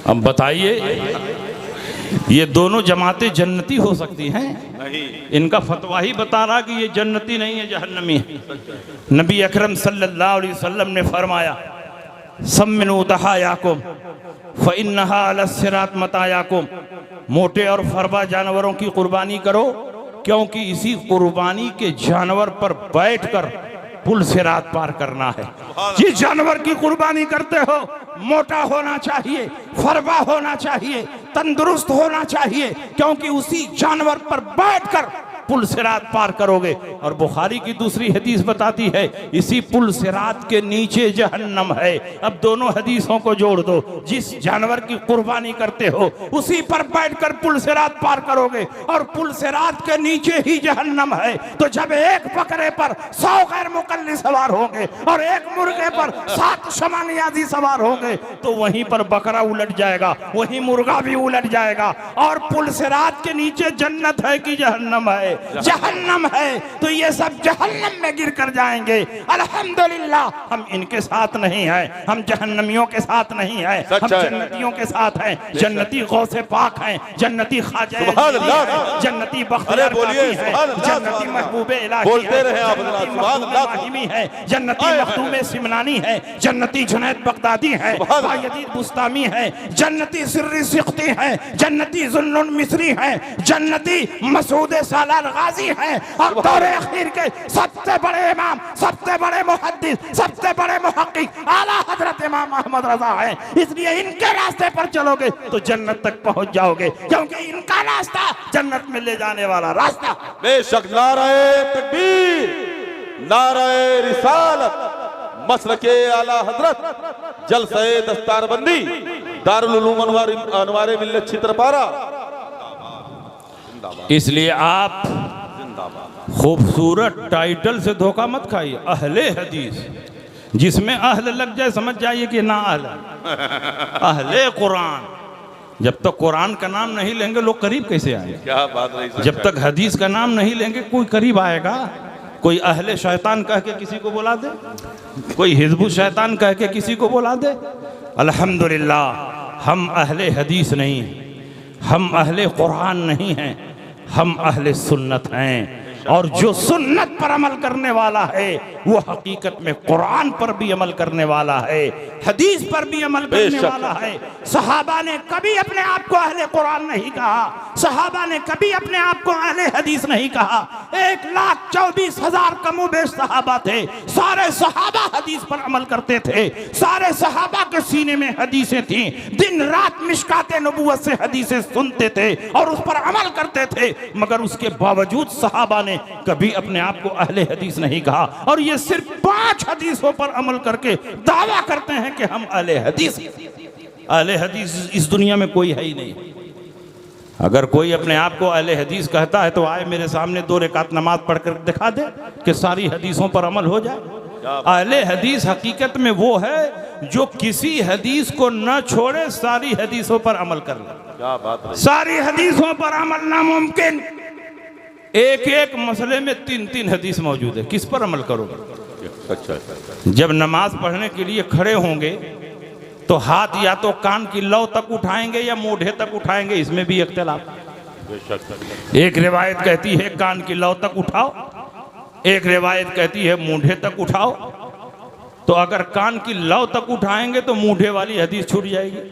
अब बताइए ये दोनों जमातें जन्नती हो सकती हैं? नहीं। इनका फतवा ही बता रहा कि ये जन्नती नहीं है, जहन्नमी है। नबी अकरम सल्लल्लाहु अलैहि वसल्लम ने फरमाया सम्मिनु तहायाकुम फइन्नहा अला सिरात मतायाकुम, मोटे और फरबा जानवरों की कुर्बानी करो क्योंकि इसी कुर्बानी के जानवर पर बैठकर पुल से रात पार करना है। जिस जानवर की कुर्बानी करते हो मोटा होना चाहिए, फरबा होना चाहिए, तंदुरुस्त होना चाहिए, क्योंकि उसी जानवर पर बैठकर पुल सिरात पार करोगे। और बुखारी की दूसरी हदीस बताती है इसी पुल सिरात के नीचे जहन्नम है। अब दोनों हदीसों को जोड़ दो, जिस जानवर की कुर्बानी करते हो उसी पर बैठकर पुल सिरात पार करोगे और पुल सिरात के नीचे ही जहन्नम है। तो जब एक बकरे पर 100 गैर मुकल्लिद सवार होंगे और एक मुर्गे पर 7 शमानियाजी सवार होंगे तो वहीं पर बकरा उलट जाएगा, वहीं मुर्गा भी उलट जाएगा। और पुल सिरात के नीचे जन्नत है कि जहन्नम है? जहन्नम है। तो ये सब जहन्नम में गिर कर जाएंगे। अल्हम्दुलिल्लाह हम इनके साथ नहीं हैं, हम जहन्नमियों के साथ नहीं हैं, हम जन्नतियों के साथ हैं। जन्नती गौसे पाक हैं, जन्नती ख्वाजा जन्नती बख्तियार हैं, जन्नती महबूबे इलाही बोलते रहे आप, जन्नती है, जन्नती मखदूम सिमनानी है, जन्नती जुनैद बगदादी है, यजीद बुस्तामी है, जन्नती सिर्री सिख्ती है, जन्नती जुन्नुन मिस्री है, जन्नती मसूद सालार गाजी है। और दौरे अखीर के सबसे बड़े इमाम, सबसे बड़े मुहद्दिस, सबसे बड़े मुहक्किक आला हजरत इमाम अहमद रजा है। इसलिए इनके रास्ते पर चलोगे तो जन्नत तक पहुंच जाओगे, क्योंकि इनका रास्ता जन्नत में ले जाने वाला रास्ता। बेशक नाराए तकबीर, नाराए रिसालत, मसलके आला हजरत, जलसे दस्तारबंदी, दारुल उलूम अनवारे मिल्लत छित्रपारा। इसलिए आप खूबसूरत टाइटल से धोखा मत खाइए। अहले हदीस, जिसमें अहल लग जाए समझ जाइए कि ना अहल। अहले कुरान, जब तक कुरान का नाम नहीं लेंगे लोग करीब कैसे आएंगे? क्या बात रही। जब तक हदीस का नाम नहीं लेंगे कोई करीब आएगा? कोई अहले शैतान कह के किसी को बुला दे, कोई हिजबु शैतान कह के किसी को बुला दे। अल्हम्दुलिल्लाह हम अहले हदीस नहीं, हम अहले कुरान नहीं हैं, हम अहले सुन्नत हैं। और जो सुन्नत पर अमल करने वाला है वो हकीकत में कुरान पर भी अमल करने वाला है, हदीस पर भी अमल करने वाला है। सहाबा ने कभी अपने आप को अहले कुरान नहीं कहा, सहाबा ने कभी अपने आप को अहले हदीस नहीं कहा। 1,24,000 कमोबेश सहाबा थे, सारे सहाबा हदीस पर अमल करते थे, सारे सहाबा के सीने में हदीसें थी, दिन रात मिशकाते नबुव्वत से हदीसें सुनते थे और उस पर अमल करते थे। मगर उसके बावजूद सहाबा ने कभी अपने आप को अहले हदीस नहीं कहा। और ये सिर्फ 5 हदीसों पर अमल करके दावा करते हैं कि हम अहले हदीस। अहले हदीस इस दुनिया में कोई है ही नहीं। अगर कोई अपने आप को अहले हदीस कहता है तो आए मेरे सामने 2 रकात नमाज पढ़कर दिखा दे कि सारी हदीसों पर अमल हो जाए। अहले हदीस हकीकत में वो है जो किसी हदीस को न छोड़े, सारी हदीसों पर अमल कर ले। क्या बात है। सारी हदीसों पर अमल नामुमकिन। एक एक मसले में 3-3 हदीस मौजूद है, किस पर अमल करोगे? अच्छा। जब नमाज पढ़ने के लिए खड़े होंगे तो हाथ या तो कान की लौ तक उठाएंगे या मूढ़े तक उठाएंगे, इसमें भी इख्तिलाफ। एक रिवायत कहती है कान की लौ तक उठाओ, एक रिवायत कहती है मूढ़े तक उठाओ। तो अगर कान की लौ तक उठाएंगे तो मूढ़े वाली हदीस छूट जाएगी,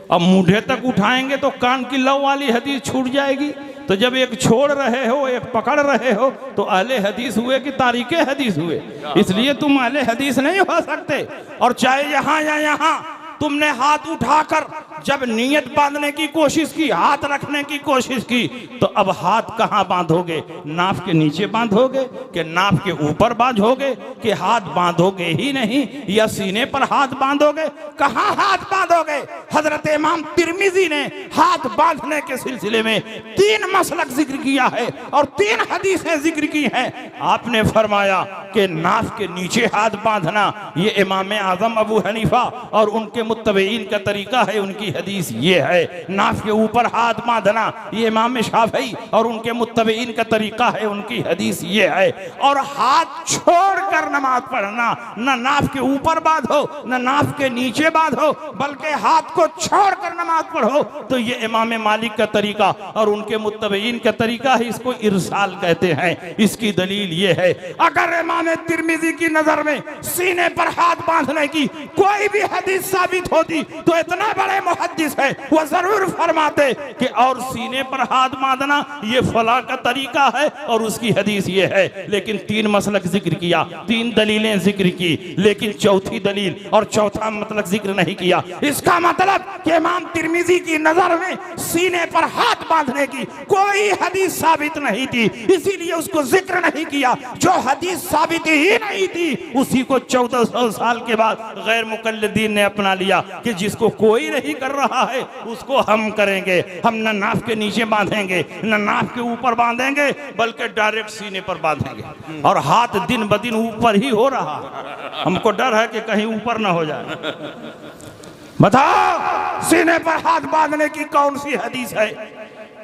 और मूढ़े तक उठाएंगे तो कान की लौ वाली हदीस छूट जाएगी। तो जब एक छोड़ रहे हो एक पकड़ रहे हो तो अहले हदीस हुए कि तारीके हदीस हुए? इसलिए तुम अहले हदीस नहीं हो सकते। और चाहे यहाँ या यहाँ तुमने हाथ उठाकर जब नियत बांधने की कोशिश की, हाथ रखने की कोशिश की, तो अब हाथ कहाँ बांधोगे? नाफ के नीचे बांधोगे कि नाफ के ऊपर बांधोगे कि हाथ बांधोगे ही नहीं या सीने पर हाथ बांधोगे? कहाँ हाथ बांधोगे? हजरत इमाम तिरमिजी ने हाथ बांधने के सिलसिले में 3 मसलक जिक्र किया है और 3 हदीसें जिक्र की हैं। आपने फरमाया कि नाफ के नीचे हाथ बांधना ये इमाम आजम अबू हनीफा और उनके मुत्तबईन का तरीका है, उनकी हदीस ये है। नाफ के ऊपर हाथ बांधना ये इमाम शाफई और उनके मुत्तबईन का तरीका है, उनकी हदीस ये है। और हाथ छोड़कर नमाज पढ़ना, न नाफ के ऊपर बांधो न नाफ के नीचे बांधो, बल्कि हाथ को छोड़कर नमाज पढ़ो, तो ये इमाम मालिक का तरीका और उनके मुत्तबईन का तरीका है। इसको इरसाल कहते हैं। इसकी दलील ये है, अगर इमाम तिरमिजी की नजर में सीने पर हाथ बांधने की कोई भी हदीस साबित साबित होती तो इतना बड़े मुहद्दिस है वो जरूर फरमाते कि और सीने पर हाथ बांधना ये फला का तरीका है और उसकी हदीस ये है। लेकिन 3 मसलक जिक्र किया, 3 दलीलें जिक्र की, लेकिन चौथी दलील और चौथा मतलब जिक्र नहीं किया। इसका मतलब कि इमाम तिर्मिजी की नजर में सीने पर हाथ बांधने की कोई हदीस साबित नहीं थी, इसीलिए उसको जिक्र नहीं किया। जो हदीस साबित ही नहीं थी उसी को 1400 साल के बाद गैर मुकल्लिदीन ने अपना लिया कि जिसको कोई नहीं कर रहा है उसको हम करेंगे। हम न नाफ के नीचे बांधेंगे न नाफ के ऊपर बांधेंगे, बल्कि डायरेक्ट सीने पर बांधेंगे। और हाथ दिन ब दिन ऊपर ही हो रहा है, हमको डर है कि कहीं ऊपर ना हो जाए। बताओ सीने पर हाथ बांधने की कौन सी हदीस है?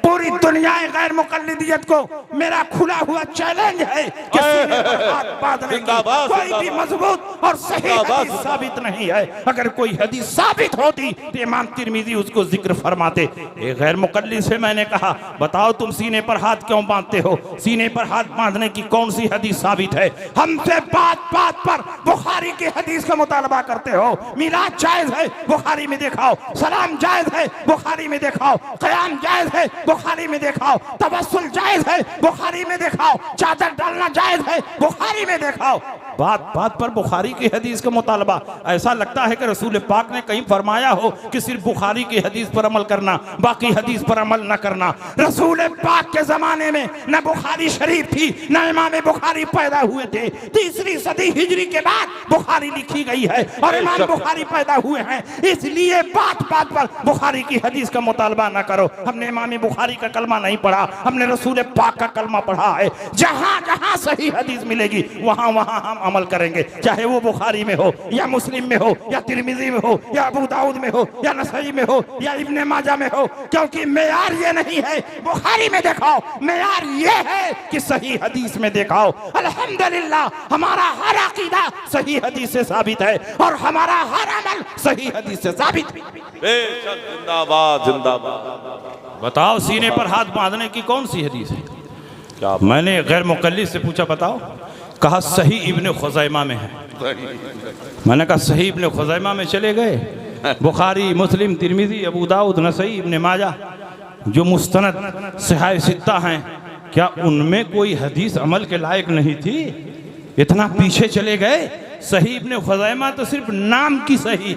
पूरी दुनिया गैर मुकल्लिदियत को मेरा खुला हुआ चैलेंज है कि सीने पर हाथ बांधने की कोई भी मजबूत और सही हदीस साबित नहीं है। अगर कोई हदीस साबित होती तो इमाम तिर्मिजी उसको जिक्र फरमाते। एक गैर मुकल्लिद से मैंने कहा बताओ तुम सीने पर हाथ क्यों बांधते हो, सीने पर हाथ बांधने की कौन सी हदीस साबित है? हमसे बात बात पर बुखारी की हदीस का मुतालबा करते हो। मिलाद जायज है, बुखारी में दिखाओ। सलाम जायज है, बुखारी में दिखाओ। क़याम जायज है, बुखारी में दिखाओ। तवस्सुल जायज है, बुखारी में दिखाओ। चादर डालना जायज है, बुखारी में दिखाओ। बात बात पर बुखारी की हदीस का मुतालबा। ऐसा लगता है कि रसूल पाक ने कहीं फरमाया हो कि सिर्फ बुखारी की हदीस पर अमल करना, बाकी हदीस पर अमल न करना। रसूल पाक के जमाने में न बुखारी शरीफ थी न इमाम बुखारी पैदा हुए थे। 3री सदी हिजरी के बाद बुखारी लिखी गई है और इमाम बुखारी पैदा हुए हैं। इसलिए बात बात पर बुखारी की हदीस का मुतालबा न करो। हमने इमाम बुखारी का कलमा नहीं पढ़ा, हमने रसूल पाक का कलमा पढ़ा है। जहां जहां सही हदीस मिलेगी वहां वहां हम अमल करेंगे, चाहे वो बुखारी में हो या मुस्लिम में हो या तिर्मिजी में हो या अबू दाऊद में हो या नसई में हो या इब्ने माजा में हो। क्योंकि मेयार ये नहीं है बुखारी में दिखाओ, मेयार ये है कि सही हदीस में दिखाओ। अल्हम्दुलिल्लाह हमारा हर अकीदा सही हदीस से साबित है और हमारा हर अमल सही हदीस से साबित है। बेशक जिंदाबाद जिंदाबाद। बताओ सीने पर हाथ बांधने की कौन सी हदीस है? क्या मैंने गैर मुकल्लिद से पूछा बताओ, कहा सही इब्ने खुज़ैमा में है। मैंने कहा सही इब्ने खुज़ैमा में चले गए, बुखारी मुस्लिम तिर्मिजी अबू दाऊद नसई इब्ने माजा जो मुस्तनद सहाय सित्ता हैं, क्या उनमें कोई हदीस अमल के लायक नहीं थी? इतना पीछे चले गए। सही इब्ने खुज़ैमा तो सिर्फ नाम की सही,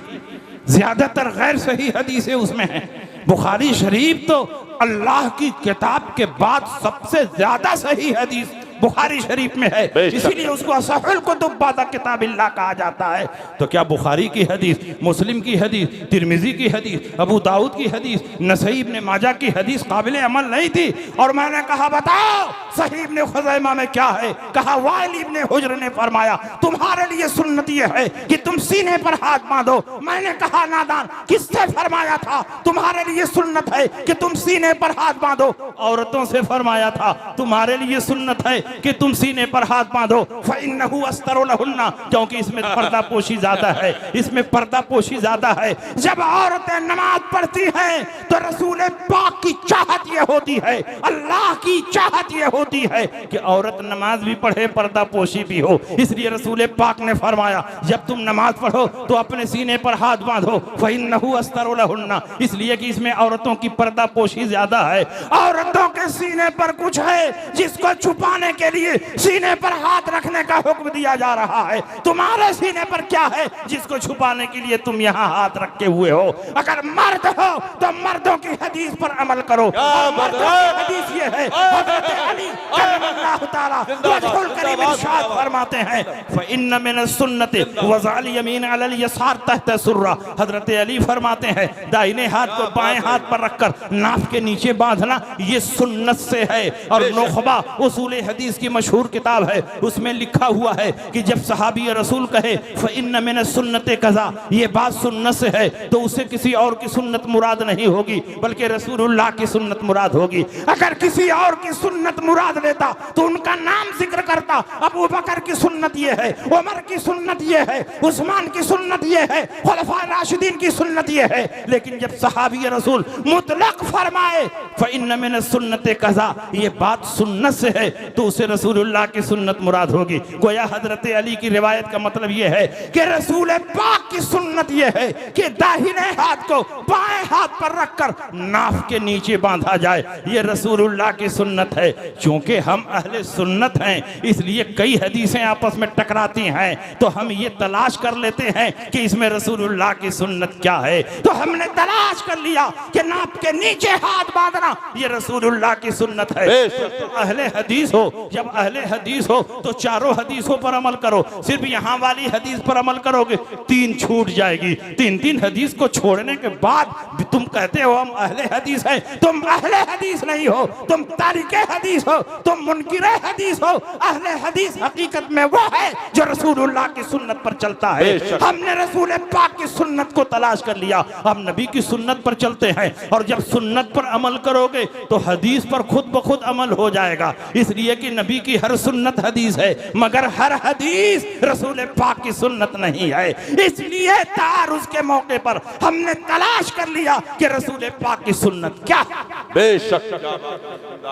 ज्यादातर गैर सही हदीसें उसमें हैं। बुखारी शरीफ तो अल्लाह की किताब के बाद सबसे ज्यादा सही हदीस बुखारी शरीफ में है, इसीलिए उसको असहुल कुतुब बाद किताबिल्लाह कहा जाता है। तो क्या बुखारी की हदीस, मुस्लिम की हदीस, तिर्मिजी की हदीस, अबू दाऊद की हदीस, नसई इब्ने माजा की हदीस काबिले अमल नहीं थी? और मैंने कहा बताओ सही इब्ने खुज़ैमा में क्या है? कहा वाइल इब्ने हुज्र ने फरमाया तुम्हारे लिए सुन्नत ये है कि तुम सीने पर हाथ बांधो। मैंने कहा नादान किससे फरमाया था तुम्हारे लिए सुन्नत है कि तुम सीने पर हाथ बांधो? औरतों से फरमाया था तुम्हारे लिए सुन्नत है कि तुम सीने पर हाथ बांधो। फ़इन्नहु अस्तरु लहुन्ना, क्योंकि इसमें पर्दा पोशी ज्यादा है, इसमें पर्दा पोशी ज्यादा है। जब औरतें नमाज पढ़ती हैं तो रसूल पाक की चाहत ये होती है, अल्लाह की चाहत ये होती है कि औरत नमाज भी पढ़े पर्दा पोशी भी हो। इसलिए रसूल पाक ने फरमाया जब तुम नमाज पढ़ो तो अपने सीने पर हाथ बांधो। फ़इन्नहु अस्तरु लहुन्ना, इसलिए कि इसमें औरतों की पर्दा पोशी ज्यादा है। औरतों के सीने पर कुछ है जिसको छुपाने के लिए सीने पर हाथ रखने का हुक्म दिया जा रहा है। तुम्हारे सीने पर क्या है जिसको छुपाने के लिए तुम यहाँ हाथ रखे हुए हो? अगर मर्द हो तो मर्दों की हदीस पर अमल करो। मर्दों की हदीस ये है, हज़रत अली कल्लमल्लाहु ताला वजहुल करीम इरशाद फरमाते हैं फ़इन्न मिन सुन्नति वज़अल यमीन अलल यसार तहत सुर्रा। हज़रत अली फरमाते हैं दाहिने हाथ को बाएं हाथ पर रखकर नाफ के नीचे बांधना ये सुन्नत से है। और नुखबा उसूल हदीस की मशहूर किताब है, उसमें लिखा हुआ है कि जब सहाबी रसूल कहे फ़इन्न मिन सुन्नते कज़ा, ये बात सुन्नत से है, तो उसे किसी और की सुन्नत मुराद नहीं होगी बल्कि रसूलुल्लाह की सुन्नत मुराद होगी। अगर किसी और की सुन्नत मुराद लेता तो उनका नाम जिक्र करता। अबू बकर की सुन्नत ये है, उमर की सुन्नत ये है, उस्मान की सुन्नत ये है, खुलफाए राशिदीन की सुन्नत ये है। लेकिन जब सहाबी रसूल मुतलक फरमाए फ़इन्न मिन सुन्नते कज़ा, ये बात सुन्नत से है, तो उससे रसूलुल्लाह की सुन्नत मुराद होगी। गोया हजरत अली की रिवायत का मतलब यह है कि रसूल पाक की सुन्नत यह है कि दाहिने हाथ को बाएं हाथ पर रखकर नाफ के नीचे बांधा जाए, यह रसूलुल्लाह की सुन्नत है। चूंकि हम अहले सुन्नत हैं इसलिए कई हदीसें आपस में टकराती हैं, तो हम ये तलाश कर लेते हैं कि इसमें रसूलुल्लाह की सुन्नत क्या है। तो हमने तलाश कर लिया कि नाफ के नीचे हाथ बांधना ये रसूलुल्लाह की सुन्नत है। तो अहले हदीस हो, जब अहले हदीस हो तो चारों हदीसों पर अमल करो। सिर्फ यहाँ वाली हदीस पर अमल करोगे तीन छूट जाएगी। तीन हदीस को छोड़ने के बाद तुम कहते हो हम अहले हदीस हैं। तुम अहले हदीस नहीं हो, तुम तारिके हदीस हो, तुम मुनकिरे हदीस हो। अहले हदीस हकीकत में वो है जो रसूलुल्लाह की सुन्नत पर चलता है। हमने रसूल पाक की सुन्नत को तलाश कर लिया, हम नबी की सुन्नत पर चलते हैं। और जब सुन्नत पर अमल करोगे तो हदीस पर खुद ब खुद अमल हो जाएगा। इसलिए कि नबी की हर सुन्नत हदीस है, मगर हर हदीस रसूल पाक की सुन्नत नहीं है। इसलिए तारुज के मौके पर हमने तलाश कर लिया कि रसूल पाक की सुन्नत क्या है। बेशक।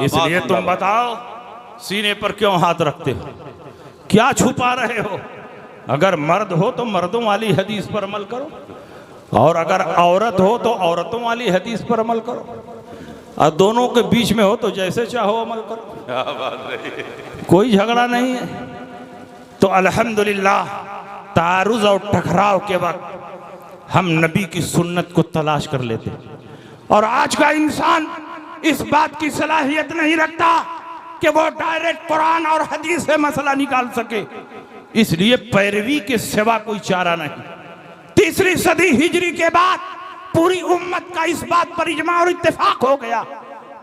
इसलिए तुम बताओ सीने पर क्यों हाथ रखते हो, क्या छुपा रहे हो? अगर मर्द हो तो मर्दों वाली हदीस पर अमल करो, और अगर औरत हो तो औरतों वाली हदीस पर अमल करो, और दोनों के बीच में हो तो जैसे चाहो अमल करो। क्या बात है, कोई झगड़ा नहीं है। तो अल्हम्दुलिल्लाह तारुज और टकराव के वक्त हम नबी की सुन्नत को तलाश कर लेते। और आज का इंसान इस बात की सलाहियत नहीं रखता कि वो डायरेक्ट कुरान और हदीस से मसला निकाल सके, इसलिए पैरवी के सिवा कोई चारा नहीं। तीसरी सदी हिजरी के बाद पूरी उम्मत का इस बात पर इजमा और इत्तेफाक हो गया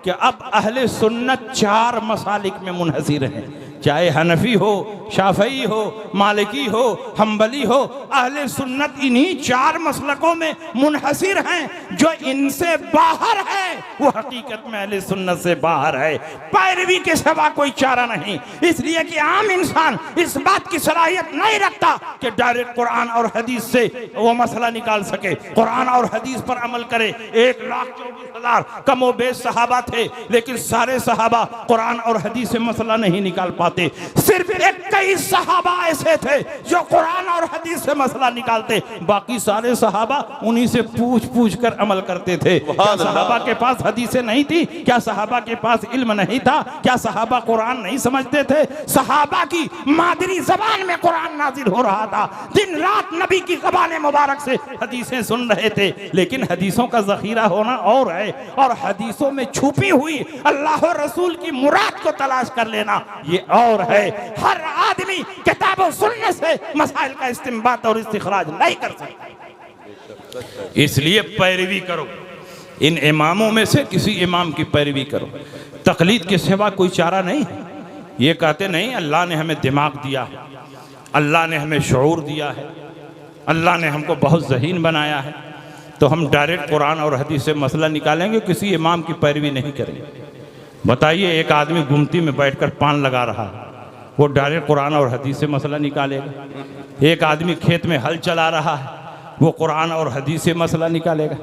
कि अब अहले सुन्नत चार मसालिक में मुनहसिर हैं, चाहे हनफी हो, शाफई हो, मालिकी हो, हम्बली हो। अहले सुन्नत इन्हीं चार मसलकों में मुनहसिर हैं। जो इनसे बाहर है वो हकीकत में अहले सुन्नत से बाहर है। पैरवी के सिवा कोई चारा नहीं। इसलिए कि आम इंसान इस बात की सलाहियत नहीं रखता कि डायरेक्ट कुरान और हदीस से वो मसला निकाल सके, कुरान और हदीस पर अमल करे। 1,24,000 कमोबेश सहाबा थे, लेकिन सारे सहाबा कुरान और हदीस से मसला नहीं निकाल पाते। सिर्फ 21 सहाबा ऐसे थे जो कुरान और हदीस से मसला निकालते, बाकी सारे सहाबा उन्हीं से पूछ पूछ कर अमल करते थे। क्या सहाबा के पास हदीसें नहीं थी? क्या सहाबा के पास इल्म नहीं था? क्या सहाबा कुरान नहीं समझते थे? सहाबा की मादरी जबान में कुरान नाजिल हो रहा था, दिन रात नबी की ज़बान मुबारक से हदीसें सुन रहे थे। लेकिन हदीसों का ज़ख़ीरा होना और है, और हदीसों में छुपी हुई अल्लाह और रसूल की मुराद को तलाश कर लेना ये और है। हर आदमी किताब और सुन्नत से मसाइल का इस्तिंबात और इस्तिखराज नहीं कर सकता। इसलिए पैरवी करो, इन इमामों में से किसी इमाम की पैरवी करो। तकलीद के सिवा कोई चारा नहीं है। ये कहते नहीं अल्लाह ने हमें दिमाग दिया है, अल्लाह ने हमें शऊर दिया है, अल्लाह ने हमको बहुत ज़हीन बनाया है, तो हम डायरेक्ट कुरान और हदीस से मसला निकालेंगे, किसी इमाम की पैरवी नहीं करेंगे। बताइए, एक आदमी गुमती में बैठकर पान लगा रहा है, वो डायरेक्ट कुरान और हदीस से मसला निकालेगा? एक आदमी खेत में हल चला रहा है, वो कुरान और हदीस से मसला निकालेगा?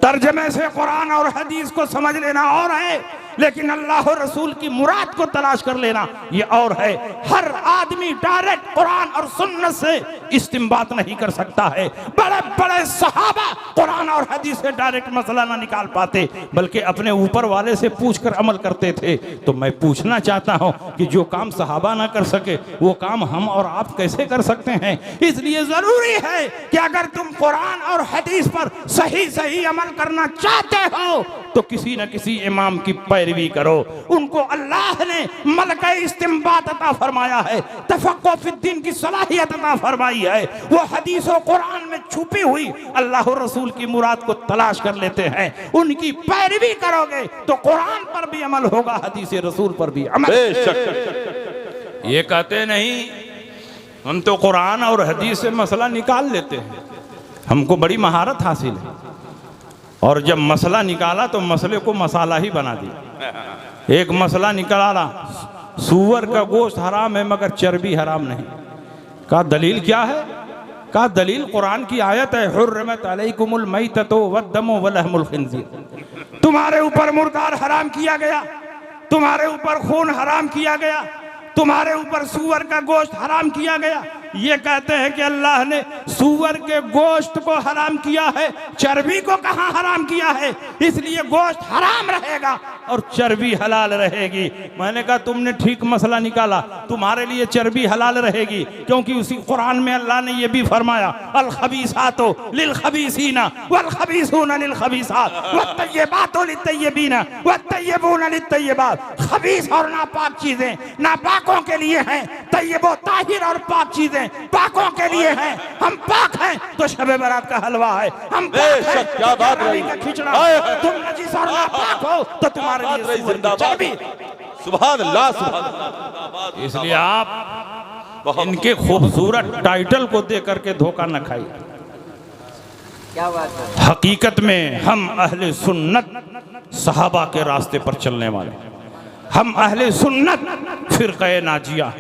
तर्जमे से कुरान और हदीस को समझ लेना और है, लेकिन अल्लाह और रसूल की मुराद को तलाश कर लेना ये और है। हर आदमी डायरेक्ट कुरान और सुन्नत से इस्तिंबात नहीं कर सकता है। बड़े बड़े सहाबा कुरान और हदीस से डायरेक्ट मसला ना निकाल पाते, बल्कि अपने ऊपर वाले से पूछ कर अमल करते थे। तो मैं पूछना चाहता हूँ कि जो काम सहाबा ना कर सके वो काम हम और आप कैसे कर सकते हैं? इसलिए जरूरी है कि अगर तुम कुरान और हदीस पर सही सही अमल करना चाहते हो तो किसी न किसी इमाम की पैरवी करो। उनको अल्लाह ने मलका इस्तिंबात अता फरमाया है, तफक्कुह फिद्दीन की सलाहियत अता फरमाई है। वो हदीस और कुरान में छुपी हुई अल्लाह और रसूल की मुराद को तलाश कर लेते हैं। उनकी पैरवी करोगे तो कुरान पर भी अमल होगा, हदीस रसूल पर भी अमल। ये कहते नहीं हम तो कुरान और हदीस से मसला निकाल लेते हैं, हमको बड़ी महारत हासिल है, और जब मसला निकाला तो मसले को मसाला ही बना दिया। एक मसला निकाला, सूअर का गोश्त हराम है मगर चर्बी हराम नहीं। का दलील क्या है? का दलील कुरान की आयत है, हुर्रिमत अलैकुमुल मैततु वद्दमु वलहमुल खिंजीर। तुम्हारे ऊपर मुर्दार हराम किया गया, तुम्हारे ऊपर खून हराम किया गया, तुम्हारे ऊपर सूअर का गोश्त हराम किया गया। ये कहते हैं कि अल्लाह ने सूअर के गोश्त को हराम किया है, चर्बी को कहाँ हराम किया है? इसलिए गोश्त हराम रहेगा और चर्बी हलाल रहेगी। मैंने कहा तुमने ठीक मसला निकाला, तुम्हारे लिए चर्बी हलाल रहेगी, क्योंकि उसी कुरान में अल्लाह ने यह भी फरमाया, अल खबीसातो लिल खबीसीना वल खबीसूना लिल खबीसात वत्तय्यिबातो लित तय्यिबीना वत्तय्यिबूना लित तय्यिबात। खबीस और नापाक चीजें नापाकों के लिए हैं, तय्यबो ताहिर और पाक चीजें पाकों के लिए हैं। हम पाक हैं तो शबे बारात का हलवा है, हम पाक हैं क्या बात तो रही, खिचड़ा, हाय हाय। तुम नजीस और नापाक हो तो तुम्हारे लिए सूअर की चर्बी। सुभान अल्लाह, सुभान अल्लाह। इसलिए आप इनके खूबसूरत टाइटल को दे करके धोखा न खाइए। क्या बात है। हकीकत में हम अहले सुन्नत सहाबा के रास्ते पर चलने वाले, हम अहले सुन्नत फिरक़े नाजिया,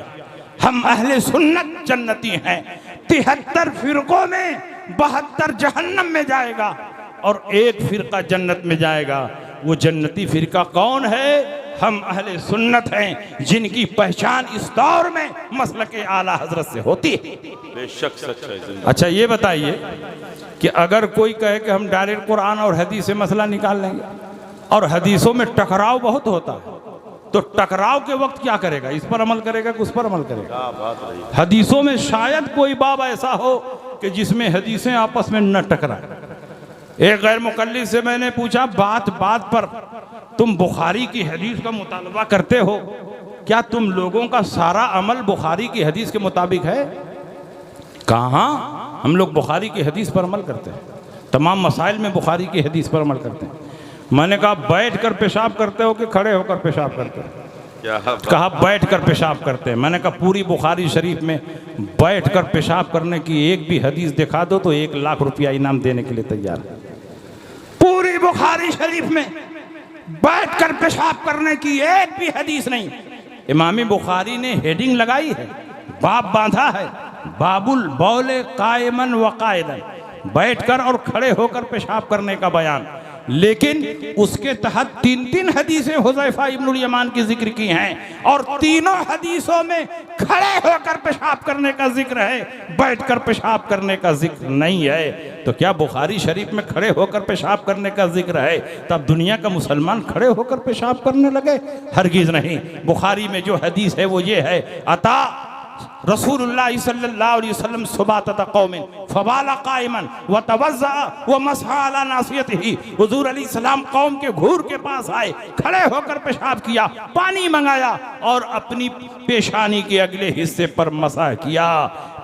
हम अहले सुन्नत जन्नती हैं। 73 फिरकों में 72 जहन्नम में जाएगा और एक फिरका जन्नत में जाएगा। वो जन्नती फिरका कौन है? हम अहले सुन्नत हैं, जिनकी पहचान इस दौर में मसलके आला हजरत से होती है। बेशक सच है जिंदा। अच्छा ये बताइए कि अगर कोई कहे कि हम डायरेक्ट कुरान और हदीस से मसला निकाल लेंगे और हदीसों में टकराव बहुत होता है, तो टकराव के वक्त क्या करेगा? इस पर अमल करेगा कि उस पर अमल करेगा? क्या बात रही। हदीसों में शायद कोई बाब ऐसा हो कि जिसमें हदीसें आपस में न टकराए। एक गैर मुकल्लिद से मैंने पूछा, बात बात पर तुम बुखारी की हदीस का मुतालबा करते हो, क्या तुम लोगों का सारा अमल बुखारी की हदीस के मुताबिक है? कहाँ हम लोग बुखारी की हदीस पर अमल करते हैं, तमाम मसाइल में बुखारी की हदीस पर अमल करते हैं। मैंने कहा बैठ कर पेशाब करते हो कि खड़े होकर पेशाब करते हो? क्या बात। कहा बैठ कर पेशाब करते हैं। मैंने कहा पूरी बुखारी शरीफ में बैठ कर पेशाब करने की एक भी हदीस दिखा दो तो 1 लाख रुपया इनाम देने के लिए तैयार है। पूरी बुखारी शरीफ में बैठ कर पेशाब करने की एक भी हदीस नहीं। इमाम बुखारी ने हेडिंग लगाई है, बाब बांधा है, बाबुल बौले कायमन व कायदन, बैठकर और खड़े होकर पेशाब करने का बयान। लेकिन उसके तहत 3 हदीसें हुज़ैफा इब्नुल यमान की जिक्र की हैं और तीनों हदीसों में खड़े होकर पेशाब करने का जिक्र है, बैठकर पेशाब करने का जिक्र नहीं है। तो क्या बुखारी शरीफ में खड़े होकर पेशाब करने का जिक्र है तब दुनिया का मुसलमान खड़े होकर पेशाब करने लगे? हरगिज़ नहीं। बुखारी में जो हदीस है वो ये है, अता रसूलुल्लाह सल्लल्लाहु अलैहि वसल्लम सुबातत कौमिन फबाला कायमन व तवज़्ज़ा व मसहा अला नासियतिही। हुजूर अलैहि सलाम कौम के घूर के पास आए, खड़े होकर पेशाब किया, पानी मंगाया और अपनी पेशानी के अगले हिस्से पर मसा किया।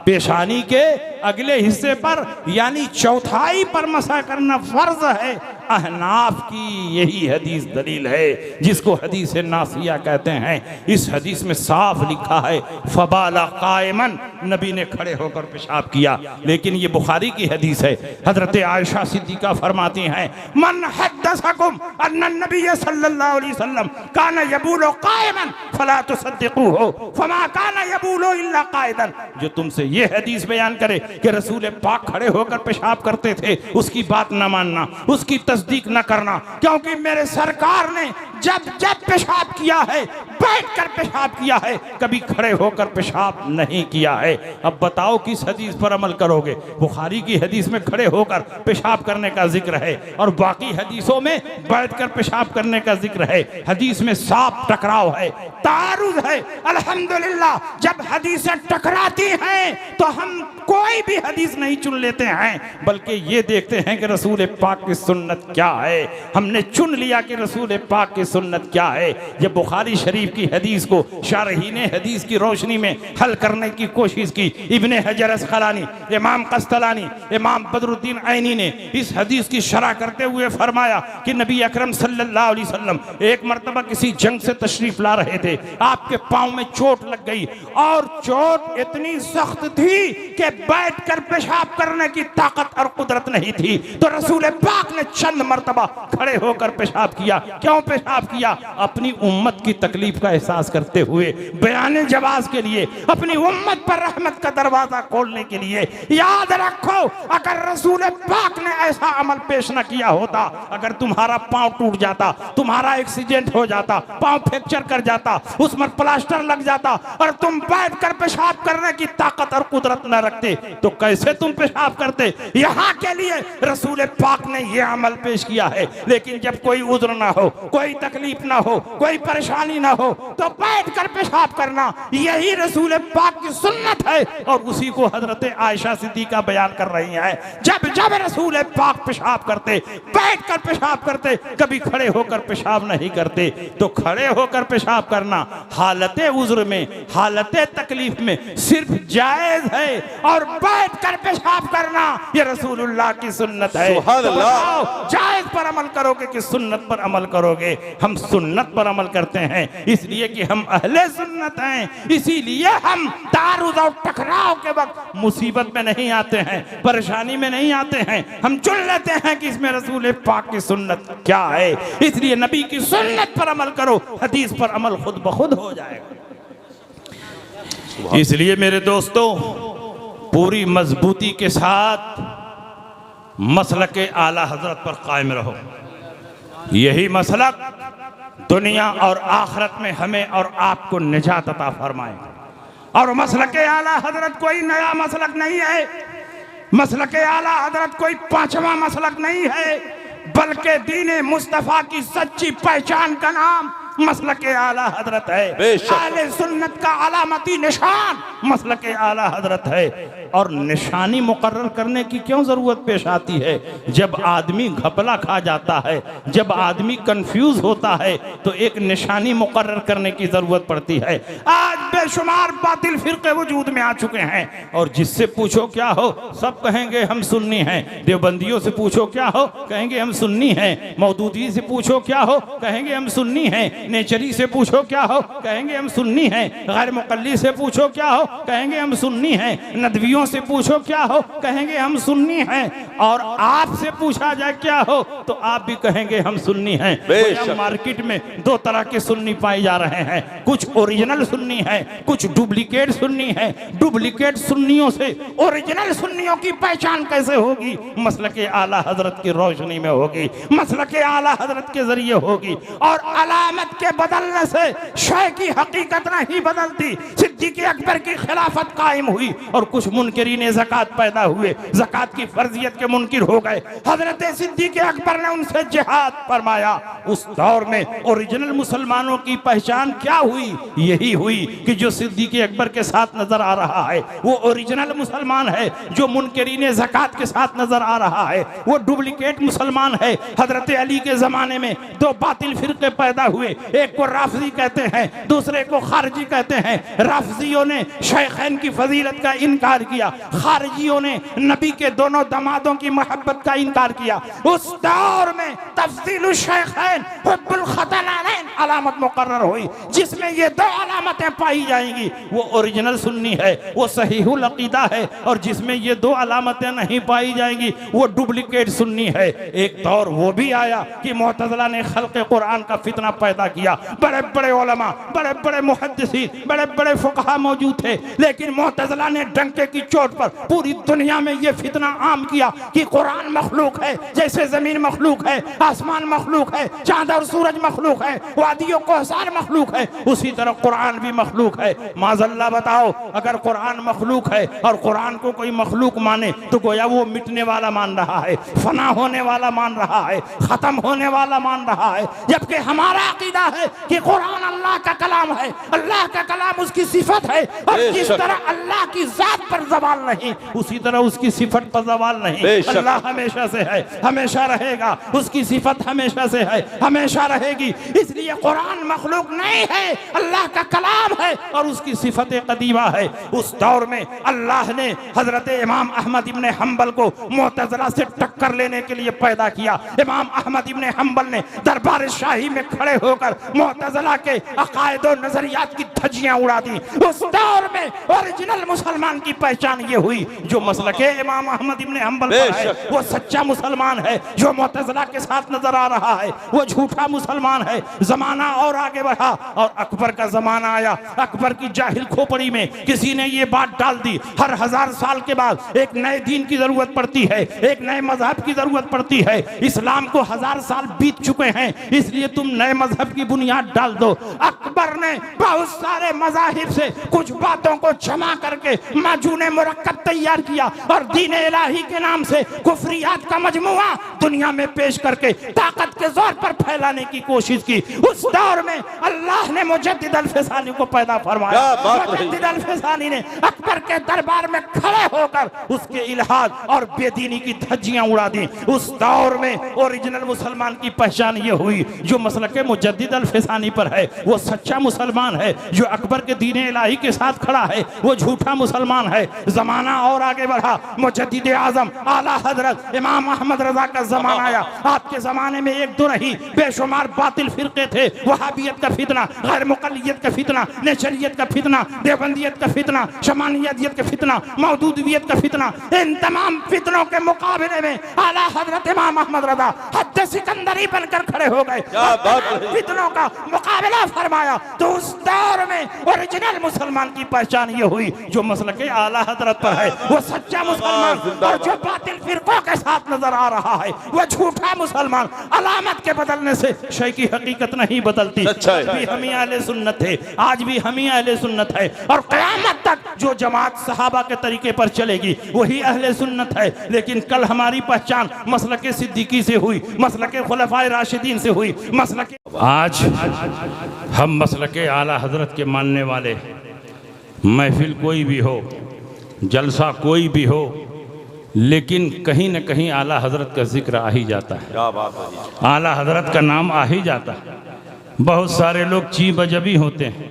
पेशानी के अगले हिस्से पर यानी चौथाई पर मसा करना फर्ज है। अहनाफ की यही हदीस दलील है जिसको हदीस नासिया कहते हैं। इस हदीस में साफ लिखा है फबाला कायमन, नबी ने खड़े होकर पेशाब किया। लेकिन ये बुखारी की हदीस है। हजरत आयशा सिद्दीका फरमाती हैं, मन हद्दसकुम अन्ना नबी सल्लल्लाहु अलैहि वसल्लम काना यबूलु कायमन फला तुसद्दिकूहु फमा काना यबूलु इल्ला कायदन। जो तुमसे ये हदीस बयान करे कि रसूल पाक खड़े होकर पेशाब करते थे, उसकी बात न मानना, उसकी तस्दीक न करना, क्योंकि मेरे सरकार ने जब जब पेशाब किया है बैठकर पेशाब किया है, कभी खड़े होकर पेशाब नहीं किया है। अब बताओ किस हदीस पर अमल करोगे? बुखारी की हदीस में खड़े होकर पेशाब करने का जिक्र है और बाकी हदीसों में बैठकर पेशाब करने का जिक्र है। हदीस में साफ टकराव है, तारुज है। अल्हम्दुलिल्लाह जब हदीसें टकराती हैं तो हम कोई भी हदीस नहीं चुन लेते हैं, बल्कि ये देखते हैं कि रसूल पाक की सुन्नत क्या है। हमने चुन लिया कि रसूल पाक की सुन्नत क्या है। ये बुखारी शरीफ की हदीस को शारहीन हदीस की रोशनी में हल करने की कोशिश की। इब्ने हजर अस्क़लानी, इमाम कस्तलानी, इमाम बदरुद्दीन ऐनी ने इस हदीस की शरह करते हुए फरमाया कि नबी अकरम सल्लल्लाहु अलैहि वसल्लम एक मरतबा किसी जंग से तशरीफ ला रहे थे, आपके पाँव में चोट लग गई और चोट इतनी सख्त थी कि बैठकर पेशाब करने की ताकत और कुदरत नहीं थी। तो रसूल पाक ने चंद मरतबा खड़े होकर पेशाब किया। क्यों पेशाब साफ किया अपनी उम्मत की तकलीफ का एहसास करते हुए, बयान जवाज के लिए, अपनी उम्मत पर रहमत का दरवाजा खोलने के लिए। याद रखो, अगर रसूल पाक ने ऐसा अमल पेश न किया होता, अगर तुम्हारा पांव टूट जाता, तुम्हारा एक्सीडेंट हो जाता, पांव फ्रैक्चर कर जाता, उसमें प्लास्टर लग जाता और तुम बैठ कर पेशाब करने की ताकत और कुदरत न रखते, तो कैसे तुम पेशाब करते? यहाँ के लिए रसूल पाक ने यह अमल पेश किया है। लेकिन जब कोई उज्र ना हो, कोई तकलीफ ना हो, कोई परेशानी ना हो, तो बैठ कर पेशाब करना, यही रसूल पाक की सुन्नत है। और उसी को हजरत आयशा सिद्दीका बयान कर रही है। जब जब रसूल पाक पेशाब करते, बैठ कर पेशाब करते, कभी खड़े होकर पेशाब नहीं करते। तो खड़े होकर पेशाब करना हालत उज्र में, हालत तकलीफ में सिर्फ जायज है, और बैठ कर पेशाब करना ये रसूलुल्लाह की सुन्नत है। सुभान तो अल्लाह। बताओ, जायज पर अमल करोगे कि सुन्नत पर अमल करोगे? हम सुन्नत पर अमल करते हैं, इसलिए कि हम अहले सुन्नत हैं। इसीलिए हम तारुद और टकराव के वक्त मुसीबत में नहीं आते हैं, परेशानी में नहीं आते हैं। हम चुन लेते हैं कि इसमें रसूल पाक की सुन्नत क्या है। इसलिए नबी की सुन्नत पर अमल करो, हदीस पर अमल खुद ब खुद हो जाएगा। इसलिए मेरे दोस्तों, पूरी मजबूती के साथ मसलक आला हजरत पर कायम रहो। यही मसलक दुनिया और आखिरत में हमें और आपको निजात अता फरमाएगा। और मसलक आला हजरत कोई नया मसलक नहीं है, मसलक आला हजरत कोई पांचवा मसलक नहीं है, बल्कि दीन मुस्तफ़ा की सच्ची पहचान का नाम मसलक आला हजरत है। आले सुन्नत का अलामती निशान मसलक आला हजरत है। और निशानी मुकर्रर करने की क्यों जरूरत पेश आती है? जब आदमी घपला खा जाता है, जब आदमी कंफ्यूज होता है, तो एक निशानी मुकर्रर करने की जरूरत पड़ती है। आज बेशुमार बातिल फिरके वजूद में आ चुके हैं, और जिससे पूछो क्या हो, सब कहेंगे हम सुन्नी हैं। देवबंदियों से पूछो क्या हो, कहेंगे हम सुन्नी हैं। मौदूदी से पूछो क्या हो, कहेंगे हम सुन्नी हैं। नेचरी से पूछो क्या हो, कहेंगे हम सुन्नी हैं। गैर मुकल्ली से पूछो क्या हो, कहेंगे हम सुन्नी हैं। नदवियों से पूछो क्या हो, कहेंगे हम सुन्नी हैं। और आपसे पूछा जाए क्या हो, तो आप भी कहेंगे हम सुन्नी हैं। मार्केट में दो तरह के सुन्नी पाए जा रहे हैं, कुछ ओरिजिनल सुन्नी है, कुछ डुप्लीकेट सुन्नी है। डुप्लीकेट सुन्नियों से ओरिजिनल सुन्नियों की पहचान कैसे होगी? मसलक आला हजरत की रोशनी में होगी, मसलक आला हजरत के जरिए होगी। और अलामत के बदलने से शय की हकीकत नहीं बदलती। सिद्दीक़ अकबर की खिलाफत कायम हुई और कुछ मुनकिरीन ज़कात पैदा हुए, ज़कात की फर्जियत के मुनकिर हो गए। हजरत सिद्दीक़ अकबर ने उनसे जिहाद फरमाया। उस दौर में ओरिजिनल मुसलमानों की पहचान क्या हुई? यही हुई कि जो सिद्दीक़ अकबर के साथ नजर आ रहा है वो ओरिजिनल मुसलमान है, जो मुनकिरीन ज़कात के साथ नजर आ रहा है वो डुप्लीकेट मुसलमान है। हजरत अली के जमाने में दो बातिल फिरके पैदा हुए, एक को राफजी कहते हैं, दूसरे को खारजी कहते हैं। राफजियों ने शेखैन की फजीलत का इनकार किया, खारजियों ने नबी के दोनों दमादों की मोहब्बत का इनकार किया। उस दौर में तफसीलुल शेखैन हुब्बुल खतनानैन अलामत मुकर्रर हुई, जिसमें ये दो अलामतें पाई जाएंगी। वो ओरिजिनल सुन्नी है, वो सहीहुल अकीदा है, और जिसमें ये दो अलामतें नहीं पाई जाएंगी वो डुप्लीकेट सुन्नी है। एक दौर वो भी आया कि मुअतज़िला ने खल्क़े कुरान का फितना पैदा किया। बड़े बड़े उलमा, बड़े बड़े मुहद्दिसीन, बड़े बड़े फुक़हा मौजूद थे, लेकिन मुअतज़िला ने डंके की चोट पर पूरी दुनिया में ये फितना आम किया कि कुरान मखलूक है, जैसे जमीन मखलूक है, आसमान मखलूक है, चांद और सूरज मखलूक है, वादियों कोहसार मखलूक है, उसी तरह कुरान भी मखलूक है। माज़अल्लाह बताओ, अगर कुरान मखलूक है और कुरान को कोई मखलूक माने तो गोया वो मिटने वाला मान रहा है, फना होने वाला मान रहा है, खत्म होने वाला मान रहा है। जबकि हमारा अकीदा है कि कुरान अल्लाह का कलाम है, अल्लाह का कलाम उसकी सिफत है, और जिस तरह अल्लाह की जात पर ज़वाल नहीं, उसी तरह उसकी सिफत पर ज़वाल नहीं। अल्लाह हमेशा से है, हमेशा रहेगा, उसकी सिफत हमेशा से है, हमेशा रहेगी। इसलिए कुरान मखलूक नहीं है, अल्लाह का कलाम है और उसकी सिफत कदीमा है। उस दौर में अल्लाह ने हजरत इमाम अहमद इब्न हम्बल को मुअतज़िला से टक्कर लेने के लिए पैदा किया। इमाम अहमद इब्न हम्बल ने दरबार शाही में खड़े होकर मुअतज़िला के अकायद और नजरियात की धज्जियां उड़ा दी। उस दौर में ओरिजिनल मुसलमान की पहचान ये हुई जो मसलके इमाम अहमद इब्न हंबल पर है वो सच्चा मुसलमान है। जो मुअतज़िला के साथ नजर आ रहा है वो झूठा मुसलमान है। जमाना और आगे बढ़ा और अकबर का जमाना आया। अकबर की जाहिल खोपड़ी में किसी ने ये बात डाल दी, हर 1000 साल के बाद एक नए दीन की जरूरत पड़ती है, एक नए मजहब की जरूरत पड़ती है। इस्लाम को 1000 साल बीत चुके हैं, इसलिए तुम नए मजहब की बुनियाद डाल दो। अकबर ने बहुत सारे मजाहिब से कुछ बातों को जमा करके माजून मुरक्कब तैयार किया और दीन इलाही के नाम से कुफरियात का मजमुआ दुनिया में पेश करके ताकत के जोर पर फैलाने की कोशिश की। उस दौर में अल्लाह ने मुजद्दिद अल-फ़सानी को पैदा फरमाया। मुजद्दिद अल-फ़सानी ने अकबर के दरबार में खड़े होकर उसके इल्हाद और बेदीनी की धज्जियां उड़ा दी। उस दौर में ओरिजिनल मुसलमान की पहचान ये हुई जो मसलके मुजद्दिद अल-फ़सानी पर है वो सच्चा मुसलमान है। जो अकबर के दीन इलाही के साथ खड़ा है वो झूठा मुसलमान है। जमाना और आगे बढ़ा, मुजद्दिद आजम आला हजरत इमाम अहमद रजा का जमाना आया। आपके जमाने में एक दो नहीं बेशुमार बातिल फिरके थे। वहाबियत का फितना, गैर मुक़ल्लियत का फितना, नेचरियत का फितना, देवबंदियत का फितना, शमानियत का फितना, मौदूदियत का फितना, इन तमाम फितनों के मुकाबले में आला हजरत इमाम अहमद रजा हद सिकंदरी बनकर खड़े हो गए। फितनों का मुकाबला फरमाया। तो उस दौर में ओरिजिनल मुसलमान की पहचान ये हुई जो मसलके आला हजरत पर है वो सच्चा मुसलमान, और जो बातिल फिरकों के साथ नजर आ रहा है वो झूठा मुसलमान। अलामत के बदलने से शय की हकीकत नहीं बदलती। आज भी हम ही अहले सुन्नत है, आज भी हम ही अहले सुन्नत है, और क़यामत तक जो जमात सहाबा के तरीके पर चलेगी वही अहले सुन्नत है। लेकिन कल हमारी पहचान मसलके सिद्दीकी से हुई, मसलके खुलफाए राशिदीन से हुई, मसलके आज हम मसलके आला हजरत के मानने वाले, महफिल कोई भी हो, जलसा कोई भी हो, लेकिन कहीं न कहीं आला हजरत का जिक्र आ ही जाता है, आला हजरत का नाम आ ही जाता है। बहुत सारे लोग ची बजबी होते हैं।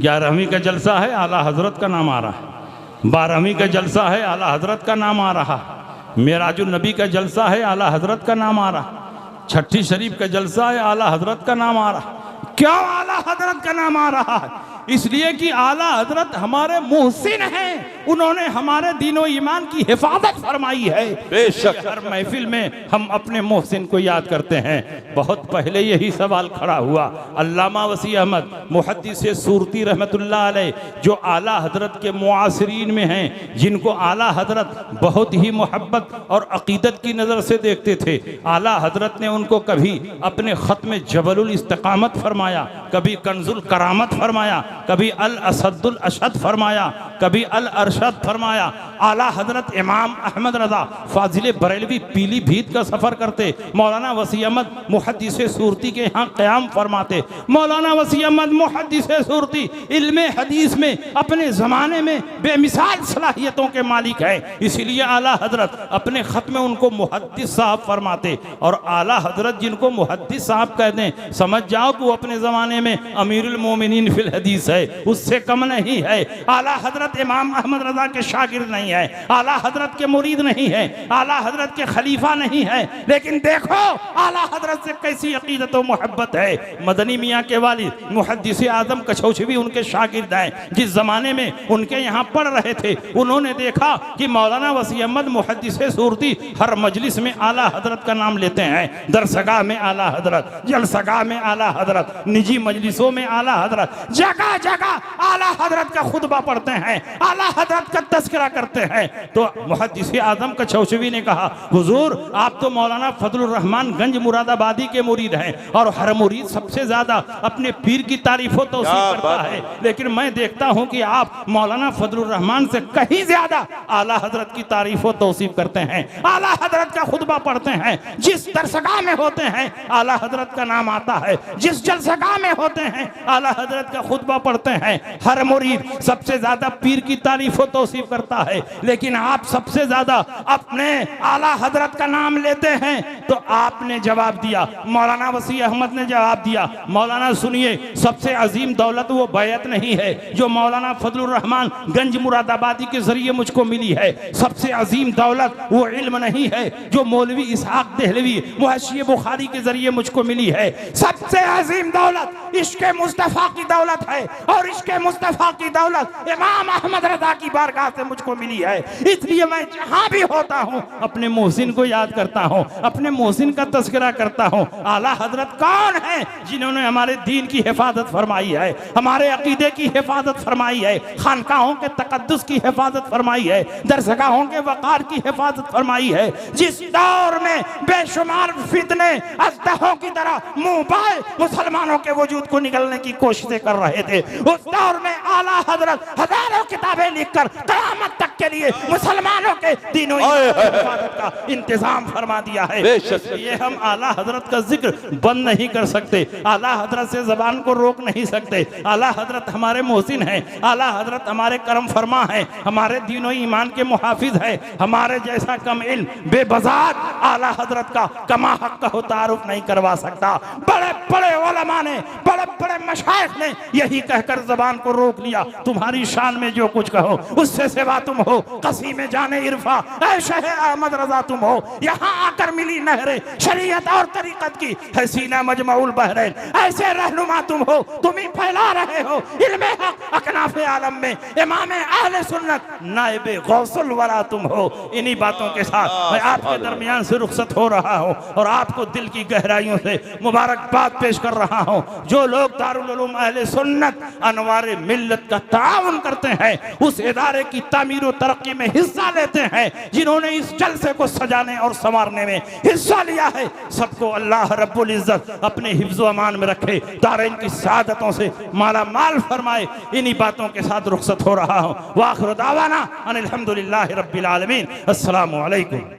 11वीं का जलसा है, आला हजरत का नाम आ रहा है। 12वीं का जलसा है, आला हजरत का नाम आ रहा है। मेराजुन नबी का जलसा है, आला हजरत का नाम आ रहा है। छठी शरीफ का जलसा है, आला हजरत का नाम आ रहा है। क्यों आला हजरत का नाम आ रहा है? इसलिए कि आला हजरत हमारे मुहसिन हैं, उन्होंने हमारे दीनो ईमान की हिफाजत फरमाई है। बेशक हर महफिल में हम अपने मुहसिन को याद करते हैं। बहुत पहले यही सवाल खड़ा हुआ, अल्लामा वसी अहमद मुहद्दिस सूरती रहमतुल्लाह अलैह जो आला हजरत के मुआसिरीन में हैं, जिनको आला हजरत बहुत ही मोहब्बत और अकीदत की नज़र से देखते थे। आला हजरत ने उनको कभी अपने ख़त में जबलुल इस्तिक़ामत फरमाया, कभी कंजुल करामत फरमाया, कभी अल असदुल अशद फरमाया, कभी अल अरशद फरमाया। आला हजरत इमाम अहमद रजा फाजिल बरेलवी पीलीभीत का सफ़र करते, मौलाना वसी अहमद मुहद्दिस सूरती के यहाँ क़याम फरमाते। मौलाना वसी अहमद मुहद्दिस सूरती इल्मे हदीस में अपने ज़माने में बेमिसाल सलाहियतों के मालिक हैं, इसीलिए आला हजरत अपने ख़त में उनको मुहद्दिस साहब फरमाते। और आला हजरत जिनको मुहद्दिस साहब कहते हैं, समझ जाओ कि वो अपने ज़माने में अमीरुल मोमिनीन फिल हदीस है, उससे कम नहीं है। आला हजरत इमाम अहमद रजा के शागिर्द नहीं है, आला हजरत के मुरीद नहीं है, आला हजरत के खलीफा नहीं है। लेकिन देखो आला हजरत से कैसी अकीदत व मोहब्बत है। मदनी मियाँ के वालिद मुहद्दिस आजम कछौछवी उनके शागिर्द हैं। जिस जमाने में उनके यहाँ पढ़ रहे थे, उन्होंने देखा कि मौलाना वसी अहमद मुहद्दिस सूरती हर मजलिस में आला हजरत का नाम लेते हैं। दरसगाह में आला हजरत, जलसगाह में आला हजरत, निजी मजलिसों में आला हजरत, जगह जगह आला हजरत का खुतबा पढ़ते हैं, आला हजरत का तज़किरा करते हैं। तो मुहद्दिस आजम कछौछवी ने कहा, हुजूर आप तो मौलाना फजलुर रहमान गंज मुरादाबादी के मुरीद हैं, और हर मुरीद सबसे ज्यादा अपने पीर की तारीफ व तौसीफ करता है, लेकिन मैं देखता हूं कि आप मौलाना फजलुर रहमान से कहीं ज्यादा आला हजरत की तारीफ व तौसीफ करते हैं, आला हजरत का खुतबा पढ़ते हैं। जिस दरसगाह में होते हैं आला हजरत का नाम आता है, जिस जलसगाह में होते हैं आला हजरत का खुतबा पढ़ते हैं। हर मुरीद सबसे ज्यादा पीर की तारीफ व तौसीफ करता है, लेकिन आप सबसे ज्यादा अपने आला हजरत का नाम लेते हैं। तो आपने जवाब दिया, मौलाना वसी अहमद ने जवाब दिया, मौलाना सुनिए, सबसे अजीम दौलत वो बैत नहीं है जो मौलाना फजलुर रहमान गंज मुरादाबादी के जरिए मुझको मिली है। सबसे अजीम दौलत वो इल्म नहीं है जो मौलवी इसहाक देहलवी मुहश्शी बुखारी के जरिए मुझको मिली है। सबसे अजीम दौलत इश्क मुस्तफ़ा की दौलत है, और इश्क मुस्तफ़ा की दौलत इमाम अहमद रज़ा की बारगाह से मुझको मिली है। इसलिए मैं जहां भी होता हूं अपने मोहसिन को याद करता हूं, अपने मोहसिन का तज़किरा करता हूं। आला हजरत कौन है जिन्होंने हमारे दीन की हिफाजत फरमाई है, हमारे अकीदे की हिफाजत फरमाई है, खानकाहों के तकद्दुस की हिफाजत फरमाई है, दरसगाहों के वक़ार की हिफाजत फरमाई है। जिस दौर में बेशुमार फितने अजदहों की तरह मुंह पाए मुसलमानों के वजूद को निगलने की कोशिशें कर रहे थे, उस दौर में आला हजरत हजारों किताबें लिखकर क़यामत तक के लिए मुसलमानों के दीनों हिफाजत का इंतजाम फरमा दिया है। ये हम आला हजरत का जिक्र बंद नहीं कर सकते, आला हजरत से जबान को रोक नहीं सकते। आला हजरत हमारे मोहसिन हैं, आला हजरत हमारे करम फरमा है, हमारे दीनों ईमान के मुहाफिज है। हमारे जैसा कम इल्म बेबजात आला हजरत का कमा हक का तारुफ नहीं करवा सकता। बड़े बड़े उलमा ने, बड़े बड़े मशाइख ने यही कहकर जबान को रोक लिया, तुम्हारी शान में जो कुछ कहो उससे सिवा तुम हो कसीम जाने इरफा, ऐ शहे अहमद रजा तुम हो। यहाँ आकर मिली नहरे शरीयत और तरीकत की है सीना मजमउल बहरैन, ऐसे रहनुमा तुम हो, तुम ही फैला रहे हो इल्मे हक अकनाफे आलम में, इमामे अहले सुन्नत नाइबे गौसुल वरा तुम हो। इन्हीं बातों के साथ मैं आपके दरमियान से रुखसत हो रहा हूँ और आपको दिल की गहराइयों से मुबारकबाद पेश कर रहा हूँ। जो लोग दारुल उलूम अहले सुन्नत अनवारे मिल्लत का ताउन करते हैं, उस इदारे की तामीर और तरक्की में हिस्सा लेते हैं, जिन्होंने इस जलसे को सजाने और संवारने में हिस्सा लिया है, सबको अल्लाह रब्बुल इज्जत अपने हिफ्ज़ व अमान में रखे, दारैन की सआदतों से माला माल फरमाए। इन्हीं बातों के साथ रुखसत हो रहा हूँ। व आखिर दावाना अनिल हम्दुलिल्लाहि रब्बिल आलमीन। अस्सलामु अलैकुम।